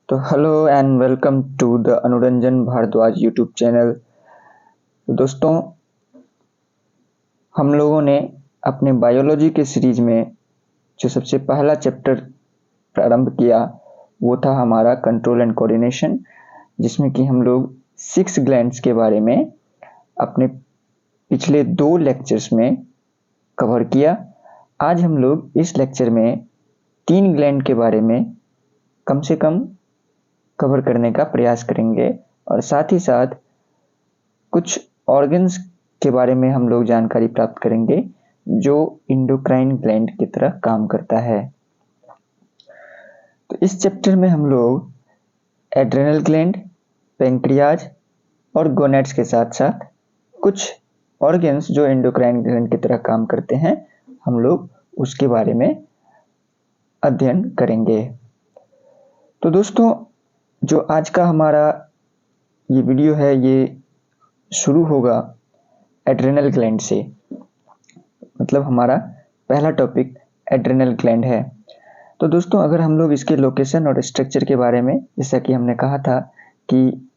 तो hello and welcome to the Anuranjan Bhardwaj YouTube channel. तो दोस्तों, हम लोगों ने अपने बायोलॉजी के सीरीज में जो सबसे पहला चैप्टर प्रारंभ किया वो था हमारा कंट्रोल एंड कोऑर्डिनेशन, जिसमें कि हम लोग 6 ग्लैंड्स के बारे में अपने पिछले 2 लेक्चर्स में कवर किया। आज हम लोग इस लेक्चर में 3 ग्लैंड के बारे में कम से कम कवर करने का प्रयास करेंगे और साथ ही साथ कुछ ऑर्गन्स के बारे में हम लोग जानकारी प्राप्त करेंगे जो इंडोक्राइन ग्लैंड की तरह काम करता है। तो इस चैप्टर में हम लोग एड्रेनल ग्लैंड, पैंक्रियाज और गोनेड्स के साथ साथ कुछ ऑर्गन्स जो इंडोक्राइन ग्लैंड की तरह काम करते हैं हम लोग उसके बारे में अध्ययन करेंगे। तो दोस्तों, जो आज का हमारा ये वीडियो है ये शुरू होगा एड्रेनल ग्लैंड से, मतलब हमारा पहला टॉपिक एड्रेनल ग्लैंड है। तो दोस्तों, अगर हम लोग इसके लोकेशन और स्ट्रक्चर के बारे में, जैसा कि हमने कहा था कि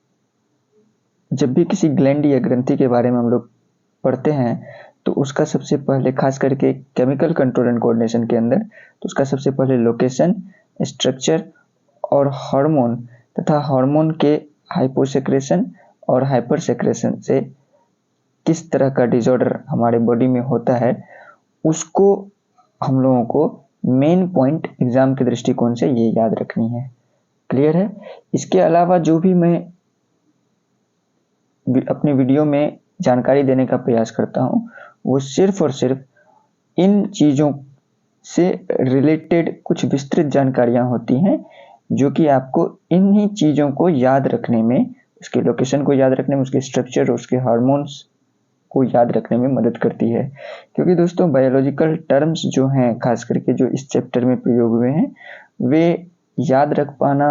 जब भी किसी ग्लैंड या ग्रंथि के बारे में हम लोग पढ़ते हैं तो उसका सबसे पहले, खास करके केमिकल कंट्रोल एंड कोऑर्डिनेशन के अंदर, तो उसका सबसे पहले लोकेशन, स्ट्रक्चर और हार्मोन तथा हार्मोन के हाइपोसेक्रेशन और हाइपर सेक्रेशन से किस तरह का डिसऑर्डर हमारे बॉडी में होता है उसको हम लोगों को मेन पॉइंट एग्जाम के दृष्टिकोण से ये याद रखनी है। क्लियर है? इसके अलावा जो भी मैं अपनी वीडियो में जानकारी देने का प्रयास करता हूँ वो सिर्फ और सिर्फ इन चीज़ों से रिलेटेड कुछ विस्तृत जानकारियाँ होती हैं जो कि आपको इन्हीं चीज़ों को याद रखने में, उसके लोकेशन को याद रखने में, उसके स्ट्रक्चर और उसके हार्मोन्स को याद रखने में मदद करती है। क्योंकि दोस्तों, बायोलॉजिकल टर्म्स जो हैं, खास करके जो इस चैप्टर में प्रयोग हुए हैं, वे याद रख पाना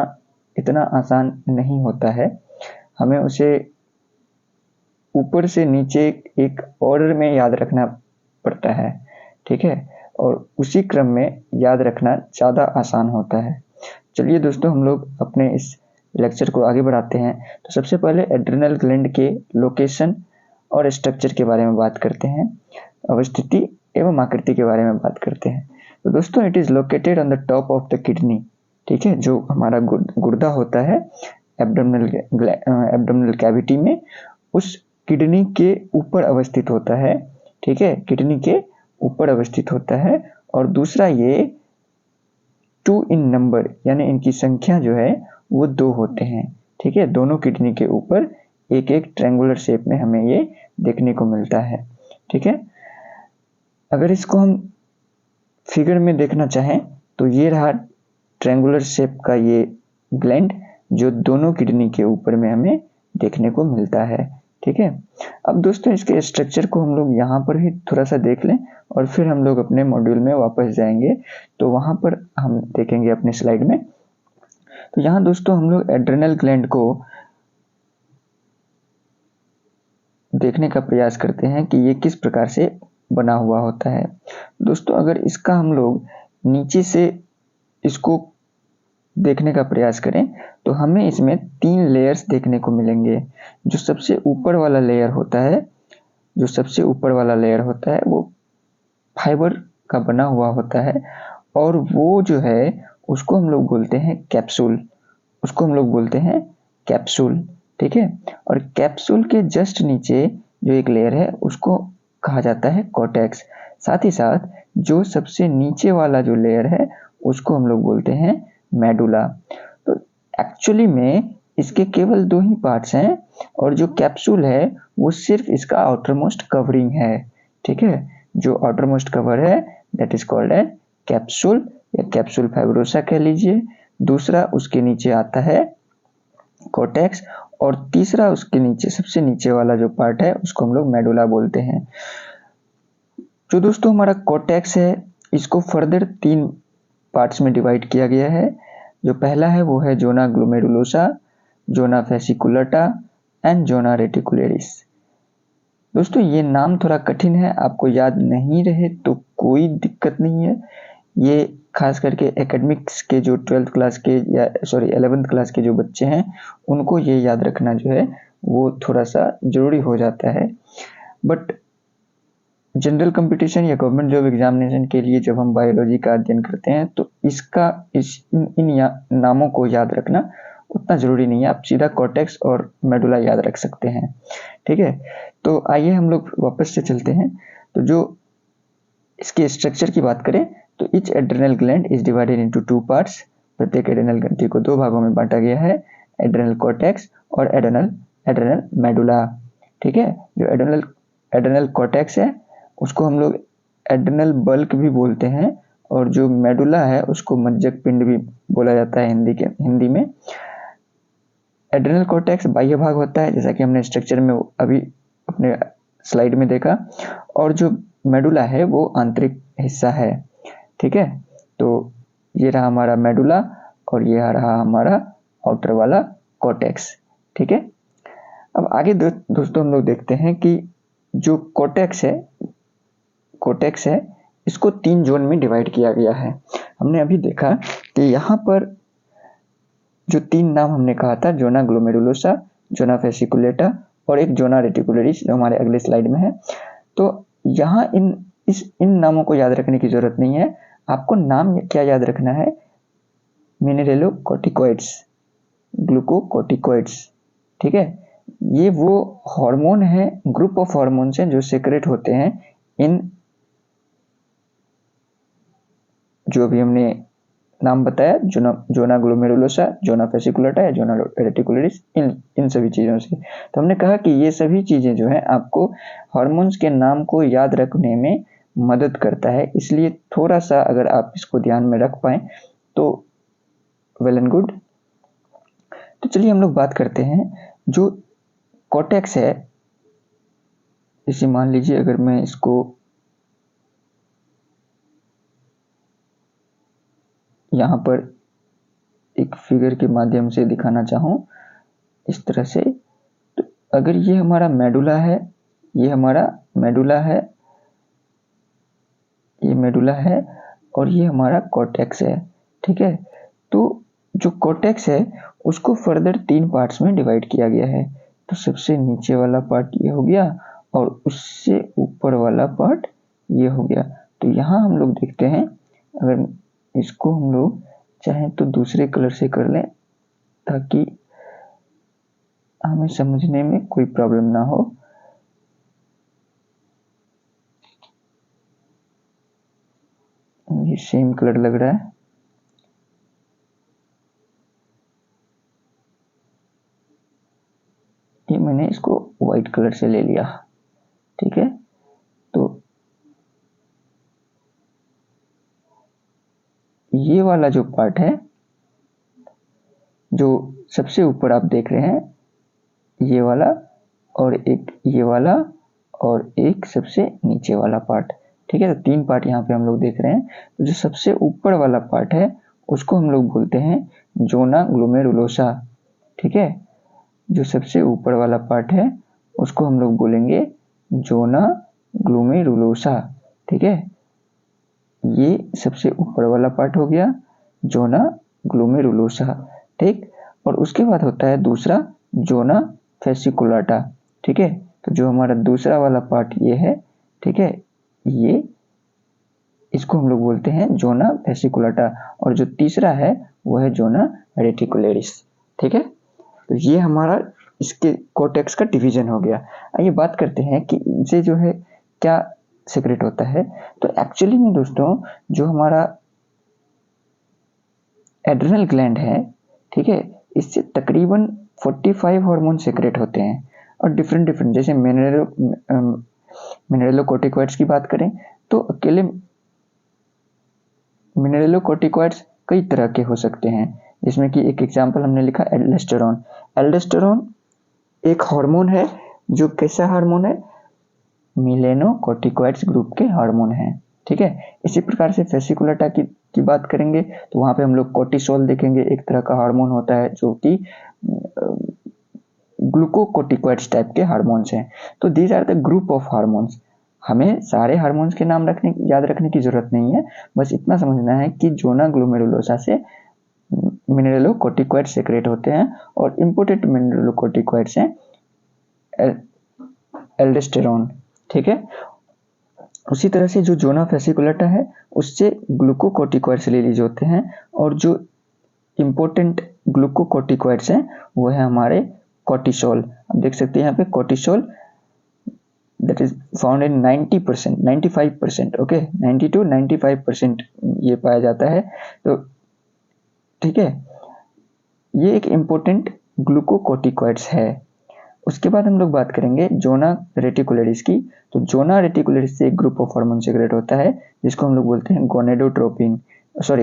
इतना आसान नहीं होता है। हमें उसे ऊपर से नीचे एक ऑर्डर में याद रखना पड़ता है, ठीक है, और उसी क्रम में याद रखना ज़्यादा आसान होता है। चलिए दोस्तों, हम लोग अपने इस लेक्चर को आगे बढ़ाते हैं। तो सबसे पहले एड्रेनल ग्लैंड के लोकेशन और स्ट्रक्चर के बारे में बात करते हैं, अवस्थिति एवं आकृति के बारे में बात करते हैं। तो दोस्तों, it is located on the top of the kidney, ठीक है, जो हमारा गुर्दा होता है एब्डोमिनल कैविटी में, उस किडनी के ऊपर अवस्थित होता है, ठीक है, किडनी के ऊपर अवस्थित होता है। और दूसरा, ये 2 इन नंबर, यानी इनकी संख्या जो है वो 2 होते हैं, ठीक है। दोनों किडनी के ऊपर एक एक ट्रायंगुलर शेप में हमें ये देखने को मिलता है, ठीक है। अगर इसको हम फिगर में देखना चाहें तो ये रहा ट्रायंगुलर शेप का ये ग्लैंड जो दोनों किडनी के ऊपर में हमें देखने को मिलता है, ठीक है। अब दोस्तों, इसके स्ट्रक्चर को हम लोग यहाँ पर ही थोड़ा सा देख लें और फिर हम लोग अपने मॉड्यूल में वापस जाएंगे, तो वहाँ पर हम देखेंगे अपने स्लाइड में। तो यहाँ दोस्तों हम लोग एड्रेनल ग्लैंड को देखने का प्रयास करते हैं कि ये किस प्रकार से बना हुआ होता है। दोस्तों, अगर इसका हम लोग नीचे से इसको देखने का प्रयास करें तो हमें इसमें 3 लेयर्स देखने को मिलेंगे। जो सबसे ऊपर वाला लेयर होता है वो फाइबर का बना हुआ होता है और वो जो है उसको हम लोग बोलते हैं कैप्सूल, ठीक है। और कैप्सूल के जस्ट नीचे जो एक लेयर है उसको कहा जाता है कॉर्टेक्स। साथ ही साथ जो सबसे नीचे वाला जो लेयर है उसको हम लोग बोलते हैं मेडुला। तो एक्चुअली में इसके केवल 2 ही पार्ट्स हैं और जो कैप्सूल है वो सिर्फ इसका आउटर मोस्ट कवरिंग है, ठीक है। जो आउटर मोस्ट कवर है that is called as capsule या कैप्सूल फाइब्रोसा कह लीजिए। दूसरा उसके नीचे आता है कॉर्टेक्स और तीसरा उसके नीचे, सबसे नीचे वाला जो पार्ट है उसको हम लोग मेडुला बोलते हैं। जो दोस्तों हमारा कॉर्टेक्स है इसको फर्दर 3 पार्ट्स में डिवाइड किया गया है। जो पहला है वो है zona glomerulosa, zona fasciculata and zona reticularis. दोस्तों, ये नाम थोड़ा कठिन है, आपको याद नहीं रहे तो कोई दिक्कत नहीं है, ये खास करके एकेडमिक्स के जो 12th क्लास के या 11th क्लास के जो बच्चे हैं उनको ये याद रखना जो है वो थोड़ा सा ज़रूरी हो जाता है। बट जनरल कंपटीशन या गवर्नमेंट जॉब एग्जामिनेशन के लिए जब हम बायोलॉजी का अध्ययन करते हैं तो इन नामों को याद रखना उतना ज़रूरी नहीं है। आप सीधा कॉर्टेक्स और मेडुला याद रख सकते हैं, ठीक है। तो आइए हम लोग वापस से चलते हैं। तो जो इसके स्ट्रक्चर की बात करें तो etch adrenal gland is divided into 2 parts. प्रत्येक एड्रेनल ग्रंथि को 2 भागों में बांटा गया है, एड्रेनल कॉर्टेक्स और एड्रेनल मेडुला, ठीक है। जो एड्रेनल कॉर्टेक्स है उसको हम लोग एड्रेनल बल्क भी बोलते हैं, और जो मेडुला है उसको मज्जक पिंड भी बोला जाता है हिंदी में। एड्रेनल कॉर्टेक्स बाह्य भाग होता है, जैसा कि हमने स्ट्रक्चर में अभी अपने स्लाइड में देखा, और जो मेडुला है वो आंतरिक हिस्सा है, ठीक है। तो ये रहा हमारा मेडुला और ये रहा हमारा आउटर वाला कॉर्टेक्स, ठीक है। अब आगे दोस्तों हम लोग देखते हैं कि जो कॉर्टेक्स है इसको 3 जोन में डिवाइड किया गया है। हमने अभी देखा कि यहाँ पर जो 3 नाम हमने कहा था, जोना ग्लोमेरुलोसा, जोना फेसिकुलेटा और एक जोना रेटिकुलरिस, जो हमारे अगले स्लाइड में है। तो यहाँ इन नामों को याद रखने की जरूरत नहीं है। आपको नाम क्या याद रखना है, मिनरेलोकॉर्टिकॉइड्स, ग्लूकोकॉर्टिकॉइड्स, ठीक है। ये वो हार्मोन है, ग्रुप ऑफ हार्मोन्स हैं जो सेक्रेट होते हैं इन जो भी हमने नाम बताया, जोना ग्लोमेरुलोसा, जोना फेसिकुलेटा या जोना रेटिकुलरिस, इन सभी चीज़ों से। तो हमने कहा कि ये सभी चीज़ें जो हैं आपको हार्मोन्स के नाम को याद रखने में मदद करता है, इसलिए थोड़ा सा अगर आप इसको ध्यान में रख पाएँ तो वेल एंड गुड। तो चलिए हम लोग बात करते हैं जो कॉर्टेक्स है। इसे मान लीजिए अगर मैं इसको यहाँ पर एक फिगर के माध्यम से दिखाना चाहूँ इस तरह से, तो अगर ये हमारा मेडुला है, ये हमारा मेडुला है, ये मेडुला है और ये हमारा कॉर्टेक्स है, ठीक है। तो जो कॉर्टेक्स है उसको फर्दर 3 पार्ट्स में डिवाइड किया गया है। तो सबसे नीचे वाला पार्ट ये हो गया और उससे ऊपर वाला पार्ट ये हो गया। तो यहाँ हम लोग देखते हैं, अगर इसको हम लोग चाहें तो दूसरे कलर से कर लें ताकि हमें समझने में कोई प्रॉब्लम ना हो। ये सेम कलर लग रहा है, ये मैंने इसको वाइट कलर से ले लिया, ठीक है। तो ये वाला जो पार्ट है, जो सबसे ऊपर आप देख रहे हैं, ये वाला और एक ये वाला और एक सबसे नीचे वाला पार्ट, ठीक है। तो 3 पार्ट यहाँ पे हम लोग देख रहे हैं। तो जो सबसे ऊपर वाला पार्ट है उसको हम लोग बोलते हैं जोना ग्लोमेरुलोसा, ठीक है। जो सबसे ऊपर वाला पार्ट है उसको हम लोग बोलेंगे जोना ग्लोमेरुलोसा, ठीक है। ये सबसे ऊपर वाला पार्ट हो गया जोना ग्लोमेरुलोसा, ठीक। और उसके बाद होता है दूसरा जोना फेसिकुलाटा, ठीक है। तो जो हमारा दूसरा वाला पार्ट ये है, ठीक है, ये इसको हम लोग बोलते हैं जोना फेसिकुलाटा, और जो तीसरा है वो है जोना रेटिकुलरिस, ठीक है। तो ये हमारा इसके कॉर्टेक्स का डिवीजन हो गया। आइए बात करते हैं कि इनसे जो है क्या सीक्रेट होता है। तो एक्चुअली में दोस्तों जो हमारा एड्रेनल ग्लैंड है, ठीक है, इससे तकरीबन 45 हार्मोन सीक्रेट होते हैं और डिफरेंट जैसे मिनरेलोकॉर्टिकॉइड्स की बात करें तो अकेले मिनरेलोकॉर्टिकॉइड्स कई तरह के हो सकते हैं, जिसमें कि एक एग्जांपल हमने लिखा एल्डोस्टेरोन। एल्डोस्टेरोन एक हार्मोन है जो कैसा हार्मोन है, मिलेनोकॉर्टिकॉइड्स ग्रुप के हार्मोन हैं, ठीक है। इसी प्रकार से फेसिकुलाटा की बात करेंगे तो वहाँ पे हम लोग कोर्टिसोल देखेंगे, एक तरह का हार्मोन होता है जो कि ग्लूकोकॉर्टिकॉइड्स टाइप के हार्मोन्स हैं। तो these are the group of hormones. हमें सारे हार्मोन्स के नाम याद रखने की जरूरत नहीं है, बस इतना समझना है कि जोना ग्लोमेरुलोसा से मिनरलोकोर्टिकॉइड सेक्रेट होते हैं और इंपोर्टेंट मिनरलोकोर्टिकॉइड्स हैं एल्डोस्टेरोन। ठीक है, उसी तरह से जो जोना फेसिकुलेटा है उससे ग्लूकोकोर्टिकॉइड्स रिलीज होते हैं और जो इंपोर्टेंट ग्लूकोकोर्टिकॉइड्स हैं वो है हमारे कोर्टिसोल। आप देख सकते हैं यहाँ पे cortisol that is found in 90%, 95%, okay 90 to 95% ये पाया जाता है। तो ठीक है, ये एक इम्पोर्टेंट ग्लूकोकोर्टिकॉइड्स है। उसके बाद हम लोग बात करेंगे जोना रेटिकुलरिस की। तो जोना रेटिकुलरिस से एक ग्रुप ऑफ हार्मोन सेक्रेट होता है जिसको हम लोग बोलते हैं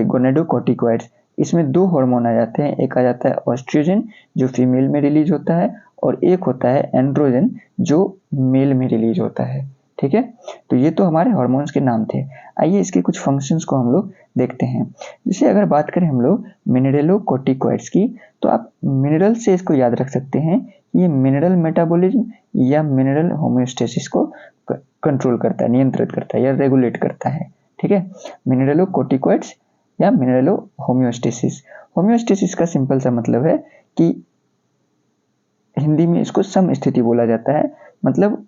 गोनेडोकोर्टिकॉइड्स। इसमें दो हार्मोन आ जाते हैं, एक आ जाता है ऑस्ट्रोजन जो फीमेल में रिलीज होता है और एक होता है एंड्रोजन जो मेल में रिलीज होता है। ठीक है, तो ये तो हमारे हार्मोन्स के नाम थे। आइए इसके कुछ फंक्शंस को हम लोग देखते हैं। जैसे अगर बात करें हम लोग मिनरलोकोर्टिकॉइड्स की, तो आप मिनरल से इसको याद रख सकते हैं, ये मिनरल मेटाबॉलिज्म या मिनरल होम्योस्टेसिस को कंट्रोल करता है, नियंत्रित करता है या रेगुलेट करता है। ठीक है, मिनरलोकोर्टिकॉइड्स या मिनरलो होम्योस्टेसिस। होम्योस्टेसिस का सिंपल सा मतलब है कि हिंदी में इसको सम स्थिति बोला जाता है, मतलब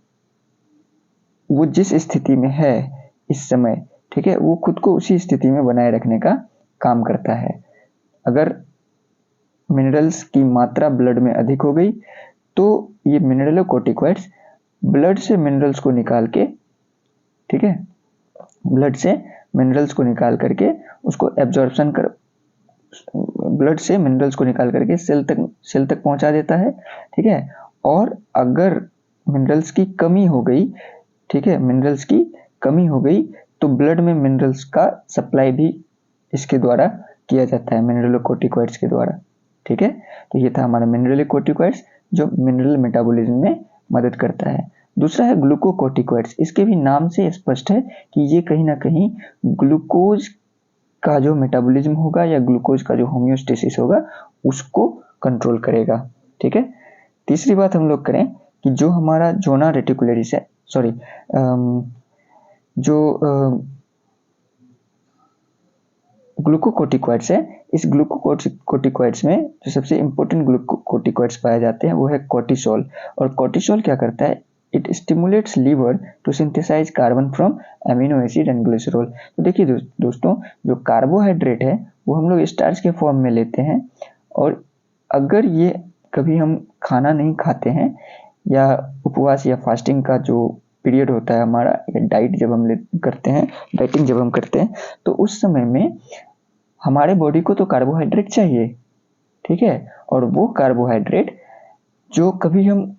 वो जिस स्थिति में है इस समय, ठीक है, वो खुद को उसी स्थिति में बनाए रखने का काम करता है। अगर मिनरल्स की मात्रा ब्लड में अधिक हो गई तो ये मिनरलोकोर्टिकॉइड्स ब्लड से मिनरल्स को निकाल के, ठीक है, ब्लड से मिनरल्स को निकाल करके उसको एब्जॉर्प्शन कर, ब्लड से मिनरल्स को निकाल करके सेल तक पहुंचा देता है। ठीक है, और अगर मिनरल्स की कमी हो गई, ठीक है, मिनरल्स की कमी हो गई तो ब्लड में मिनरल्स का सप्लाई भी इसके द्वारा किया जाता है, मिनरलोकोर्टिकॉइड्स के द्वारा। ठीक है, तो ये था हमारा मिनरलोकोर्टिकॉइड्स जो मिनरल मेटाबॉलिज्म में मदद करता है। दूसरा है ग्लूकोकोर्टिकॉइड्स। इसके भी नाम से स्पष्ट है कि ये कहीं ना कहीं ग्लूकोज का जो मेटाबॉलिज्म होगा या ग्लूकोज का जो होम्योस्टेसिस होगा उसको कंट्रोल करेगा। ठीक है, तीसरी बात हम लोग करें कि जो हमारा जोना रेटिकुलरिस है, सॉरी जो ग्लूकोकोर्टिकॉइड्स है, इस ग्लूकोकोर्टिकॉइड्स में जो सबसे इंपॉर्टेंट ग्लूकोकोर्टिकॉइड्स पाए जाते हैं वो है कोर्टिसोल। और कोर्टिसोल क्या करता है, it stimulates liver to synthesise carbon from amino acid and glycerol. तो देखिए दोस्तों, जो कार्बोहाइड्रेट है वो हम लोग स्टार्च के फॉर्म में लेते हैं, और अगर ये कभी हम खाना नहीं खाते हैं या उपवास या फास्टिंग का जो पीरियड होता है हमारा, डाइट जब हम करते हैं, डाइटिंग जब हम करते हैं, तो उस समय में हमारे बॉडी को तो कार्बोहाइड्रेट चाहिए। ठीक है, और वो कार्बोहाइड्रेट जो कभी हम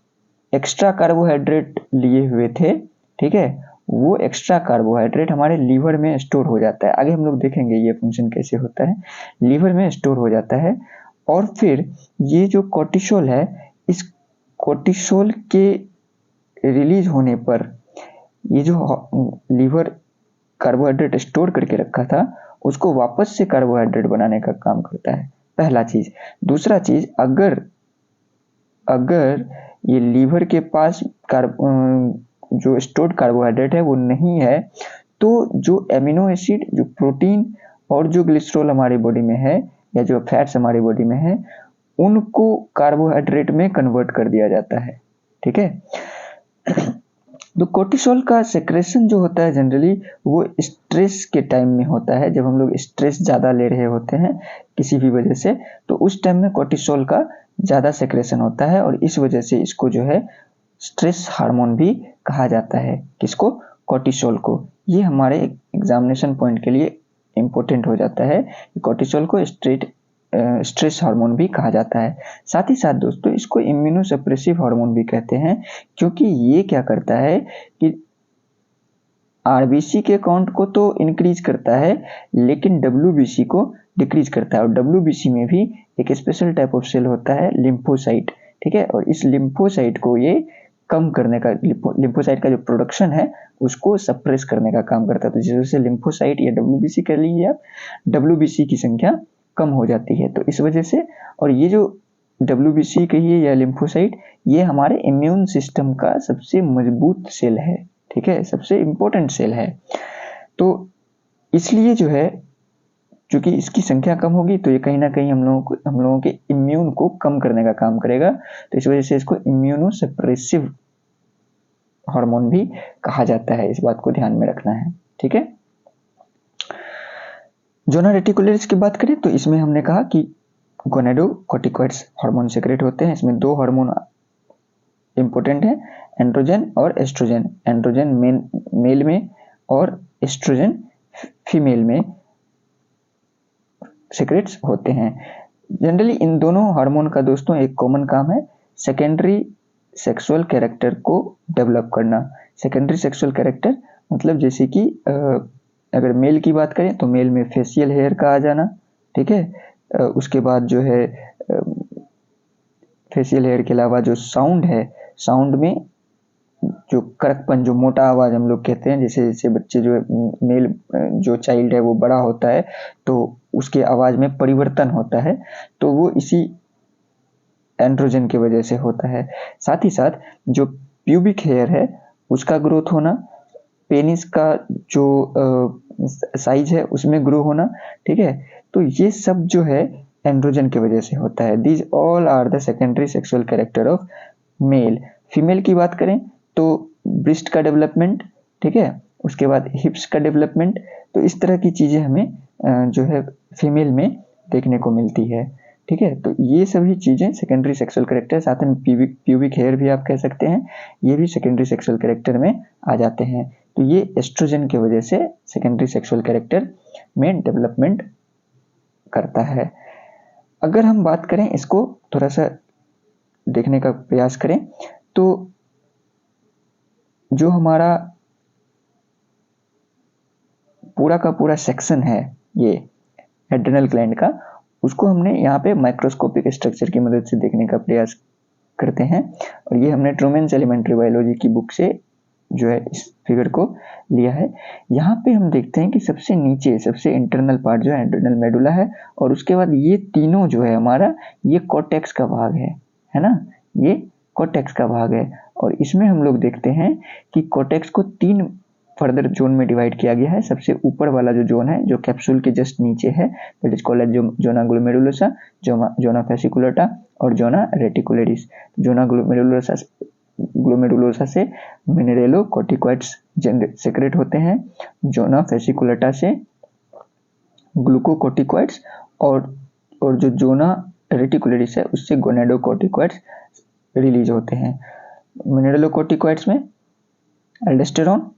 एक्स्ट्रा कार्बोहाइड्रेट लिए हुए थे, ठीक है, वो एक्स्ट्रा कार्बोहाइड्रेट हमारे लीवर में स्टोर हो जाता है। आगे हम लोग देखेंगे ये फंक्शन कैसे होता है, लीवर में स्टोर हो जाता है। और फिर ये जो कोर्टिसोल है, इस कोर्टिसोल के रिलीज होने पर ये जो लीवर कार्बोहाइड्रेट स्टोर करके रखा था उसको वापस से कार्बोहाइड्रेट बनाने का काम करता है, पहला चीज। दूसरा चीज, अगर ये लीवर के पास जो स्टोर्ड कार्बोहाइड्रेट है वो नहीं है, तो जो एमिनो एसिड, जो प्रोटीन और जो ग्लिसरॉल हमारी बॉडी में है या जो फैट्स हमारी बॉडी में है, उनको कार्बोहाइड्रेट में कन्वर्ट कर दिया जाता है। ठीक है, तो कोर्टिसोल का सेक्रेशन जो होता है जनरली वो स्ट्रेस के टाइम में होता है, जब हम लोग स्ट्रेस ज़्यादा ले रहे होते हैं किसी भी वजह से, तो उस टाइम में कोर्टिसोल का ज़्यादा सेक्रेशन होता है, और इस वजह से इसको जो है स्ट्रेस हार्मोन भी कहा जाता है। किसको? कोर्टिसोल को। ये हमारे एग्जामिनेशन पॉइंट के लिए इम्पोर्टेंट हो जाता है कि कोर्टिसोल को स्ट्रेस हार्मोन भी कहा जाता है। साथ ही साथ दोस्तों इसको इम्यूनोसप्रेसिव हार्मोन भी कहते हैं, क्योंकि ये क्या करता है कि आरबीसी के काउंट को तो इंक्रीज करता है लेकिन डब्ल्यूबीसी को डिक्रीज करता है। और डब्ल्यूबीसी में भी एक स्पेशल टाइप ऑफ सेल होता है, लिम्फोसाइट। ठीक है, और इस लिम्फोसाइट को ये कम करने का, लिम्फोसाइट का जो प्रोडक्शन है उसको सप्रेस करने का काम करता है। तो जैसे लिम्फोसाइट या डब्ल्यूबीसी कर लीजिए आप, डब्ल्यूबीसी की संख्या कम हो जाती है, तो इस वजह से। और ये जो डब्ल्यूबीसी कहिए या लिम्फोसाइट, ये हमारे इम्यून सिस्टम का सबसे मजबूत सेल है। ठीक है, सबसे इम्पोर्टेंट सेल है। तो इसलिए जो है, चूंकि इसकी संख्या कम होगी तो ये कहीं ना कहीं हम लोगों के इम्यून को कम करने का काम करेगा, तो इस वजह से इसको इम्यूनोसप्रेसिव हार्मोन भी कहा जाता है। इस बात को ध्यान में रखना है, ठीक है। जोना रेटिकुलरिस की बात करें तो इसमें हमने कहा कि गोनेडोकॉर्टिकॉइड्स हार्मोन सेक्रेट होते हैं। इसमें दो हार्मोन इंपॉर्टेंट है, एंड्रोजन और एस्ट्रोजन। एंड्रोजन मेल में और एस्ट्रोजन फीमेल में सेक्रेट्स होते हैं। जनरली इन दोनों हार्मोन का दोस्तों एक कॉमन काम है, सेकेंडरी सेक्सुअल कैरेक्टर को डेवलप करना। सेकेंडरी सेक्सुअल कैरेक्टर मतलब जैसे कि अगर मेल की बात करें तो मेल में फेशियल हेयर का आ जाना, ठीक है। उसके बाद जो है फेशियल हेयर के अलावा जो साउंड है, साउंड में जो कड़कपन, जो मोटा आवाज हम लोग कहते हैं, जैसे जैसे बच्चे जो मेल जो चाइल्ड है वो बड़ा होता है तो उसके आवाज में परिवर्तन होता है, तो वो इसी एंड्रोजन की वजह से होता है। साथ ही साथ जो प्यूबिक हेयर है उसका ग्रोथ होना, पेनिस का जो साइज है उसमें ग्रो होना, ठीक है। तो ये सब जो है एंड्रोजन की वजह से होता है। These all are the secondary sexual character of male. Female की बात करें तो ब्रिस्ट का डेवलपमेंट, ठीक है, उसके बाद हिप्स का डेवलपमेंट, तो इस तरह की चीजें हमें जो है फीमेल में देखने को मिलती है, ठीक है। तो ये सभी चीजें सेकेंडरी सेक्सुअल कैरेक्टर, साथ में प्यूबिक हेयर भी आप कह सकते हैं, ये भी सेकेंडरी सेक्सुअल कैरेक्टर में आ जाते हैं। तो ये एस्ट्रोजन की वजह से सेकेंडरी सेक्सुअल कैरेक्टर में डेवलपमेंट करता है। अगर हम बात करें, इसको थोड़ा सा देखने का प्रयास करें, तो जो हमारा पूरा का पूरा सेक्शन है ये एड्रेनल ग्लैंड का, उसको हमने यहाँ पे माइक्रोस्कोपिक स्ट्रक्चर की मदद से देखने का प्रयास करते हैं। और ये हमने ट्रूमेन्स एलिमेंट्री बायोलॉजी की बुक से जो है इस फिगर को लिया है। यहाँ पे हम देखते हैं कि सबसे नीचे सबसे इंटरनल पार्ट जो है एड्रेनल मेडुला है, और उसके बाद ये तीनों जो है हमारा, ये कॉर्टेक्स का भाग है ना, ये कॉर्टेक्स का भाग है। और इसमें हम लोग देखते हैं कि कॉर्टेक्स को 3 फर्दर जोन में डिवाइड किया गया है। सबसे ऊपर वाला जो जोन है, जो कैप्सूल के जस्ट नीचे है, that is called zona glomerulosa, zona fasciculata और जोना रेटिकुलरिस। जोना ग्लोमेरुलोसा से मिनरेलोकॉर्टिकॉइड्स सेक्रेट होते हैं, जोना फेसिकुलटा से ग्लूकोकॉर्टिकॉइड्स, और जो जोना रेटिकुलरिस है उससे गोनेडोकॉर्टिकॉइड्स रिलीज होते हैं। मिनरेलोकॉर्टिकॉइड्स में एल्डोस्टेरोन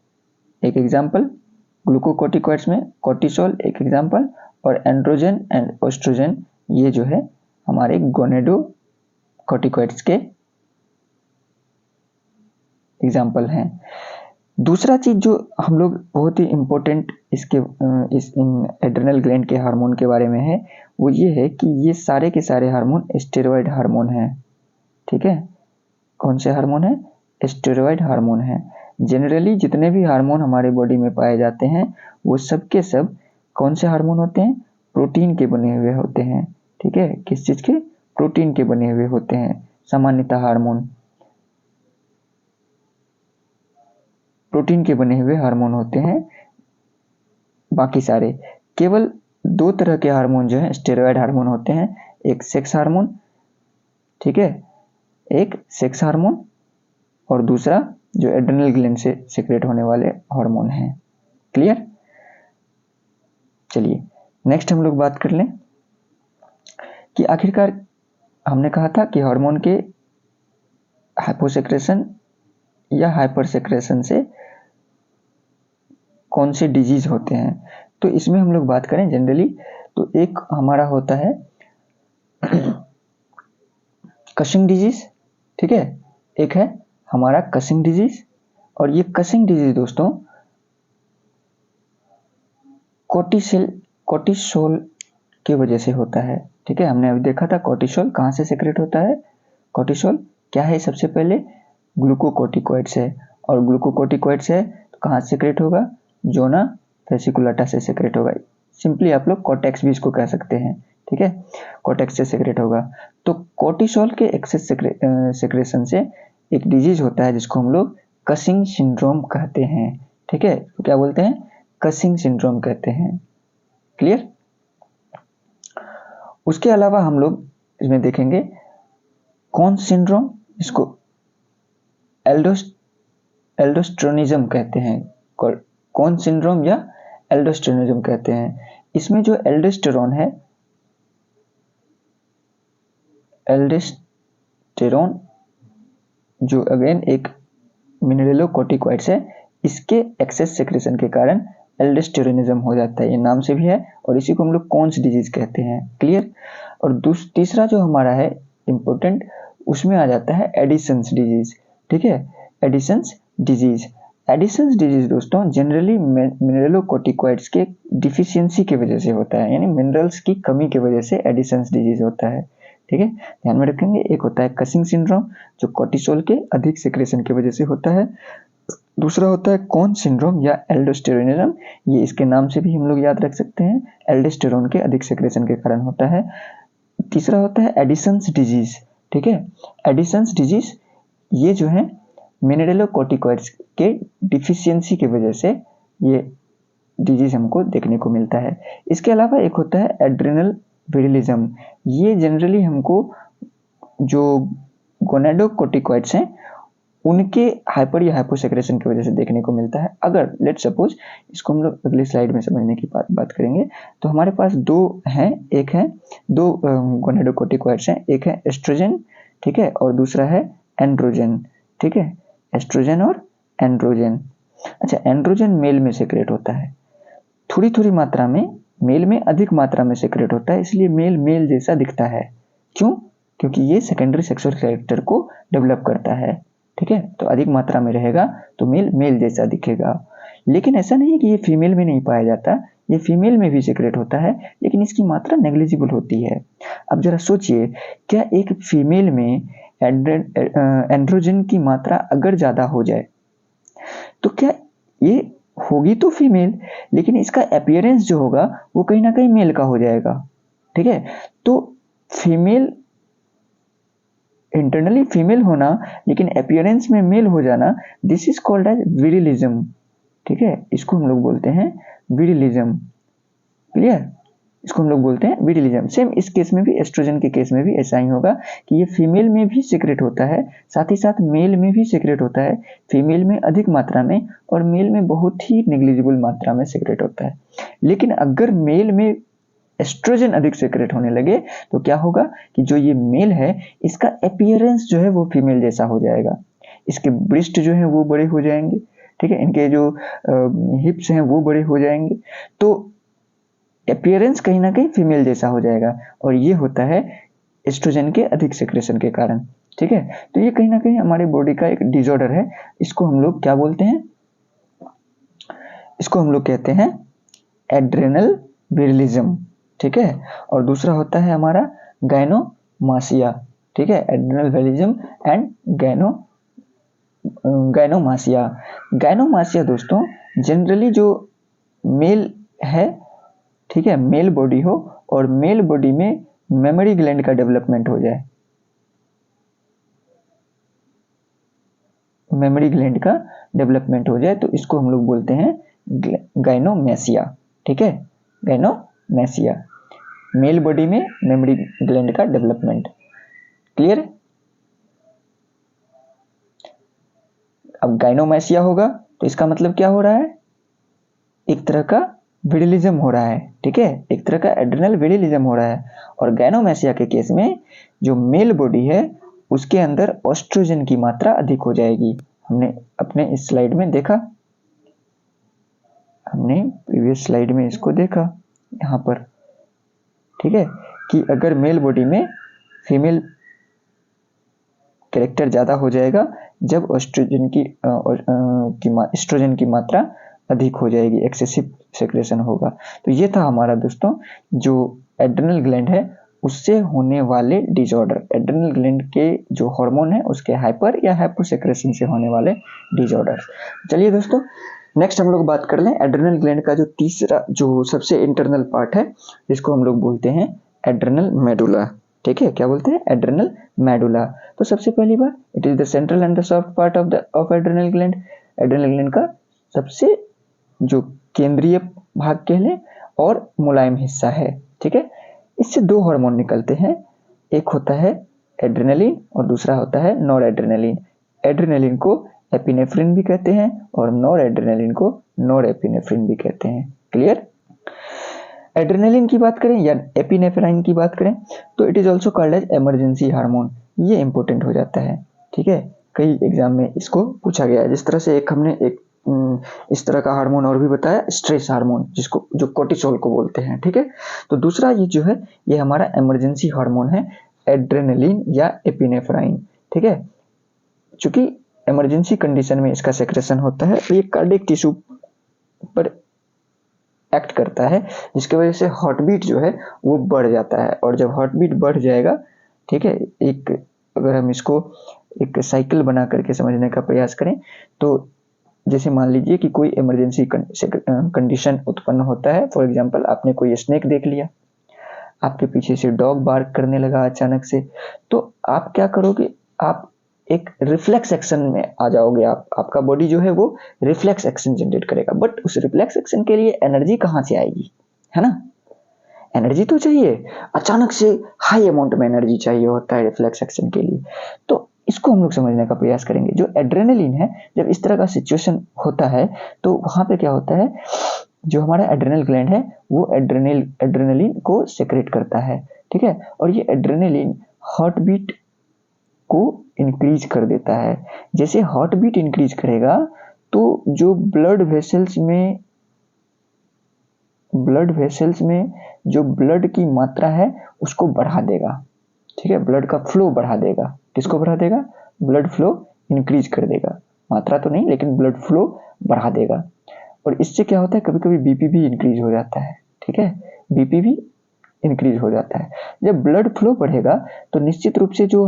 एक एग्जाम्पल, ग्लूकोकॉर्टिकॉइड्स में कॉर्टिसोल एक एग्जाम्पल, और एंड्रोजन एंड एस्ट्रोजन ये जो है हमारे गोनेडोकॉर्टिकॉइड्स के एग्जाम्पल हैं। दूसरा चीज जो हम लोग बहुत ही इम्पोर्टेंट इस एड्रेनल ग्लैंड के हार्मोन के बारे में है, वो ये है कि ये सारे के सारे हार्मोन स्टेरॉइड हार्मोन हैं, ठीक है। कौन से हार्मोन है? स्टेरॉइड हार्मोन है। जनरली जितने भी हार्मोन हमारे बॉडी में पाए जाते हैं वो सब के सब कौन से हार्मोन होते हैं? प्रोटीन के बने हुए होते हैं, ठीक है। किस चीज के? प्रोटीन के बने हुए होते हैं। सामान्यतः हार्मोन प्रोटीन के बने हुए हार्मोन होते हैं। बाकी सारे केवल 2 तरह के हार्मोन जो है स्टेरॉइड हार्मोन होते हैं, एक सेक्स हार्मोन, ठीक है, एक सेक्स हार्मोन, और दूसरा जो एड्रेनल ग्लैंड से सेक्रेट होने वाले हार्मोन हैं। क्लियर? चलिए नेक्स्ट हम लोग बात कर लें कि आखिरकार हमने कहा था कि हार्मोन के हाइपोसेक्रेशन या हाइपर सेक्रेशन से कौन से डिजीज होते हैं। तो इसमें हम लोग बात करें जनरली, तो एक हमारा होता है कशिंग डिजीज, ठीक है, एक है हमारा कशिंग डिजीज। और ये कशिंग डिजीज दोस्तों कोर्टिसोल की वजह से होता है, ठीक है। हमने अभी देखा था कोर्टिसोल कहाँ से सेक्रेट होता है। कोर्टिसोल क्या है? सबसे पहले ग्लूकोकॉर्टिकॉइड्स है, और ग्लूकोकॉर्टिकॉइड्स है तो कहाँ से सेक्रेट होगा? जोना फेसिकुलटा से सेक्रेट होगा। सिंपली आप लोग कॉर्टेक्स भी इसको कह सकते हैं, ठीक है, कॉर्टेक्स से सेक्रेट होगा। तो कोर्टिसोल के एक्सेस सेक्रेशन से एक डिजीज होता है जिसको हम लोग कसिंग सिंड्रोम कहते हैं। ठीक है, तो क्या बोलते हैं? कसिंग सिंड्रोम कहते हैं। क्लियर? उसके अलावा हम लोग इसमें देखेंगे कौन सिंड्रोम, इसको एल्डोस्टेरोनिज्म कहते हैं। कौन सिंड्रोम या एल्डोस्टेरोनिज्म कहते हैं। इसमें जो एल्डोस्टेरोन है, एल्डोस्टेरोन जो अगेन एक मिनरलोकॉर्टिकॉइड्स है, इसके एक्सेस सेक्रेशन के कारण एल्डोस्टेरोनिज्म हो जाता है। ये नाम से भी है और इसी को हम लोग कॉन्स डिजीज कहते हैं। क्लियर? और तीसरा जो हमारा है इंपॉर्टेंट, उसमें आ जाता है एडिसन्स डिजीज। ठीक है, एडिसन्स डिजीज। एडिसन्स डिजीज दोस्तों जनरली मिनरलोकॉर्टिकॉइड्स के डिफिशियंसी की वजह से होता है, यानी मिनरल्स की कमी की वजह से एडिसन्स डिजीज होता है। ठीक है, ध्यान में रखेंगे। एक होता है कसिंग सिंड्रोम जो कोर्टिसोल के अधिक सेक्रेशन की वजह से होता है। दूसरा होता है कौन सिंड्रोम या एल्डोस्टेरोनिज्म, ये इसके नाम से भी हम लोग याद रख सकते हैं, एल्डोस्टेरोन के अधिक सेक्रेशन के कारण होता है। तीसरा होता है एडिसन्स डिजीज। ठीक है, एडिसन्स डिजीज ये जो है मिनरलोकॉर्टिकॉइड्स के डिफिशियंसी की वजह से ये डिजीज हमको देखने को मिलता है। इसके अलावा एक होता है एड्रेनल विरिलिज्म। ये जनरली हमको जो गोनाडोकॉर्टिकॉइड्स हैं उनके हाइपर या हाइपोसेक्रेशन की वजह से देखने को मिलता है। अगर लेट सपोज, इसको हम लोग अगली स्लाइड में समझने की बात करेंगे, तो हमारे पास दो हैं, एक है दो गोनाडोकॉर्टिकॉइड्स हैं, एक है एस्ट्रोजन, ठीक है, और दूसरा है एंड्रोजन। ठीक है, एस्ट्रोजन और एंड्रोजन। अच्छा, एंड्रोजन मेल में सेक्रेट होता है थोड़ी थोड़ी मात्रा में, मेल में अधिक मात्रा में सेक्रेट होता है, इसलिए मेल मेल जैसा दिखता है। क्यों? क्योंकि ये सेकेंडरी सेक्सुअल कैरेक्टर को डेवलप करता है। ठीक है, तो अधिक मात्रा में रहेगा तो मेल मेल जैसा दिखेगा। लेकिन ऐसा नहीं है कि ये फीमेल में नहीं पाया जाता, ये फीमेल में भी सेक्रेट होता है, लेकिन इसकी मात्रा नेग्लिजिबल होती है। अब जरा सोचिए, क्या एक फीमेल में एंड्रोजन की मात्रा अगर ज्यादा हो जाए तो क्या ये होगी तो फीमेल, लेकिन इसका अपीयरेंस जो होगा वो कहीं ना कहीं मेल का हो जाएगा। ठीक है, तो फीमेल इंटरनली फीमेल होना लेकिन अपीयरेंस में मेल हो जाना, दिस इज कॉल्ड एज विरिलिज्म। ठीक है, इसको हम लोग बोलते हैं विरिलिज्म। क्लियर? इसको हम लोग बोलते हैं विरिलिज्म। सेम इस केस में भी, एस्ट्रोजन के केस में भी ऐसा ही होगा कि ये फीमेल में भी सीक्रेट होता है, साथ ही साथ मेल में भी सीक्रेट होता है। फीमेल में अधिक मात्रा में और मेल में बहुत ही नेग्लिजिबल मात्रा में सीक्रेट होता है। लेकिन अगर मेल में एस्ट्रोजन अधिक सीक्रेट होने लगे तो क्या होगा कि जो ये मेल है इसका अपीयरेंस जो है वो फीमेल जैसा हो जाएगा। इसके ब्रेस्ट जो है वो बड़े हो जाएंगे। ठीक है, इनके जो हिप्स हैं वो बड़े हो जाएंगे, तो अपीयरेंस कहीं ना कहीं फीमेल जैसा हो जाएगा, और ये होता है एस्ट्रोजन के अधिक सेक्रेशन के कारण। ठीक है, तो ये कहीं ना कहीं हमारी बॉडी का एक डिसऑर्डर है। इसको हम लोग क्या बोलते हैं? इसको हम लोग कहते हैं एड्रेनल विरिलिज्म। ठीक है, और दूसरा होता है हमारा गायनोमासिया। ठीक है, एड्रेनल विरिलिज्म एंड गायनोमासिया। गायनोमासिया दोस्तों जनरली जो मेल है, ठीक है, मेल बॉडी हो और मेल बॉडी में मेमोरी ग्लैंड का डेवलपमेंट हो जाए, मेमोरी ग्लैंड का डेवलपमेंट हो जाए, तो इसको हम लोग बोलते हैं गायनोमेसिया। ठीक है, गायनोमेसिया, मेल बॉडी में मेमोरी ग्लैंड का डेवलपमेंट। क्लियर? अब गायनोमेसिया होगा तो इसका मतलब क्या हो रहा है? एक तरह का विरिलिज्म हो रहा है। ठीक है, एक तरह का एड्रेनल विरिलिज्म हो रहा है। और गायनोमेसिया के केस में जो मेल बॉडी है उसके अंदर एस्ट्रोजन की मात्रा अधिक हो जाएगी। हमने अपने इस स्लाइड में देखा, हमने प्रीवियस स्लाइड में इसको देखा यहाँ पर। ठीक है, कि अगर मेल बॉडी में फीमेल कैरेक्टर ज्यादा हो जाएगा जब एस्ट्रोजन की मात्रा अधिक हो जाएगी, एक्सेसिव सेक्रेशन होगा। तो ये था हमारा दोस्तों जो एड्रेनल ग्लैंड है उससे होने वाले डिसऑर्डर, एड्रेनल ग्लैंड के जो हार्मोन है उसके हाइपर या हाइपोसेक्रेशन से होने वाले डिसऑर्डर। चलिए दोस्तों, नेक्स्ट हम लोग बात कर लें एड्रेनल ग्लैंड का जो तीसरा, जो सबसे इंटरनल पार्ट है, जिसको हम लोग बोलते हैं एड्रेनल मेडुला। ठीक है, क्या बोलते हैं, एड्रेनल मेडुला। तो सबसे पहली बात, it is the central and the soft part of adrenal gland. Adrenal gland का सबसे जो केंद्रीय भाग कह लें और मुलायम हिस्सा है। ठीक है, इससे दो हार्मोन निकलते हैं, एक होता है एड्रेनलिन और दूसरा होता है नॉर एड्रेनलिन। एड्रेनलिन को एपिनेफ्रिन भी कहते हैं और नॉर एड्रेनलिन को नॉर एपिनेफ्रिन भी कहते हैं। क्लियर। एड्रेनलिन की बात करें या एपिनेफ्राइन की बात करें तो it is also called as emergency hormone. ये इंपॉर्टेंट हो जाता है। ठीक है, कई एग्जाम में इसको पूछा गया है। जिस तरह से हमने एक इस तरह का हार्मोन और भी बताया, स्ट्रेस हार्मोन, जिसको जो कोर्टिसोल को बोलते हैं। ठीक है, तो दूसरा ये जो है ये हमारा इमरजेंसी हार्मोन है, एड्रेनलिन या एपिनेफ्राइन। ठीक है, चूंकि इमरजेंसी कंडीशन में इसका सेक्रेशन होता है तो ये कार्डियक टिश्यू पर एक्ट करता है, जिसकी वजह से हार्ट बीट जो है वो बढ़ जाता है। और जब हार्ट बीट बढ़ जाएगा, ठीक है, एक अगर हम इसको एक साइकिल बना करके समझने का प्रयास करें तो जैसे मान लीजिए कि कोई इमरजेंसी कंडीशन उत्पन्न होता है। फॉर एग्जांपल, आपने कोई स्नेक देख लिया, आपके पीछे से डॉग बार्क करने लगा अचानक से, तो आप क्या करोगे, आप एक रिफ्लेक्स एक्शन में आ जाओगे। आपका बॉडी जो है वो रिफ्लेक्स एक्शन जनरेट करेगा। बट उस रिफ्लेक्स एक्शन के लिए एनर्जी कहाँ से आएगी, है ना, एनर्जी तो चाहिए, अचानक से हाई अमाउंट में एनर्जी चाहिए होता है रिफ्लेक्स एक्शन के लिए। तो इसको हम लोग समझने का प्रयास करेंगे। जो एड्रेनलिन है, जब इस तरह का सिचुएशन होता है तो वहां पे क्या होता है, जो हमारा एड्रेनल ग्लैंड है वो एड्रेनलिन को सेक्रेट करता है। ठीक है, और ये एड्रेनलिन हार्ट बीट को इंक्रीज कर देता है। जैसे हार्ट बीट इंक्रीज करेगा तो जो ब्लड वेसल्स में जो ब्लड की मात्रा है उसको बढ़ा देगा। ठीक है, ब्लड का फ्लो बढ़ा देगा। किसको बढ़ा देगा, ब्लड फ्लो इंक्रीज कर देगा, मात्रा तो नहीं लेकिन ब्लड फ्लो बढ़ा देगा। और इससे क्या होता है, कभी कभी बीपी भी इंक्रीज हो जाता है। ठीक है, बीपी भी इंक्रीज हो जाता है। जब ब्लड फ्लो बढ़ेगा तो निश्चित रूप से जो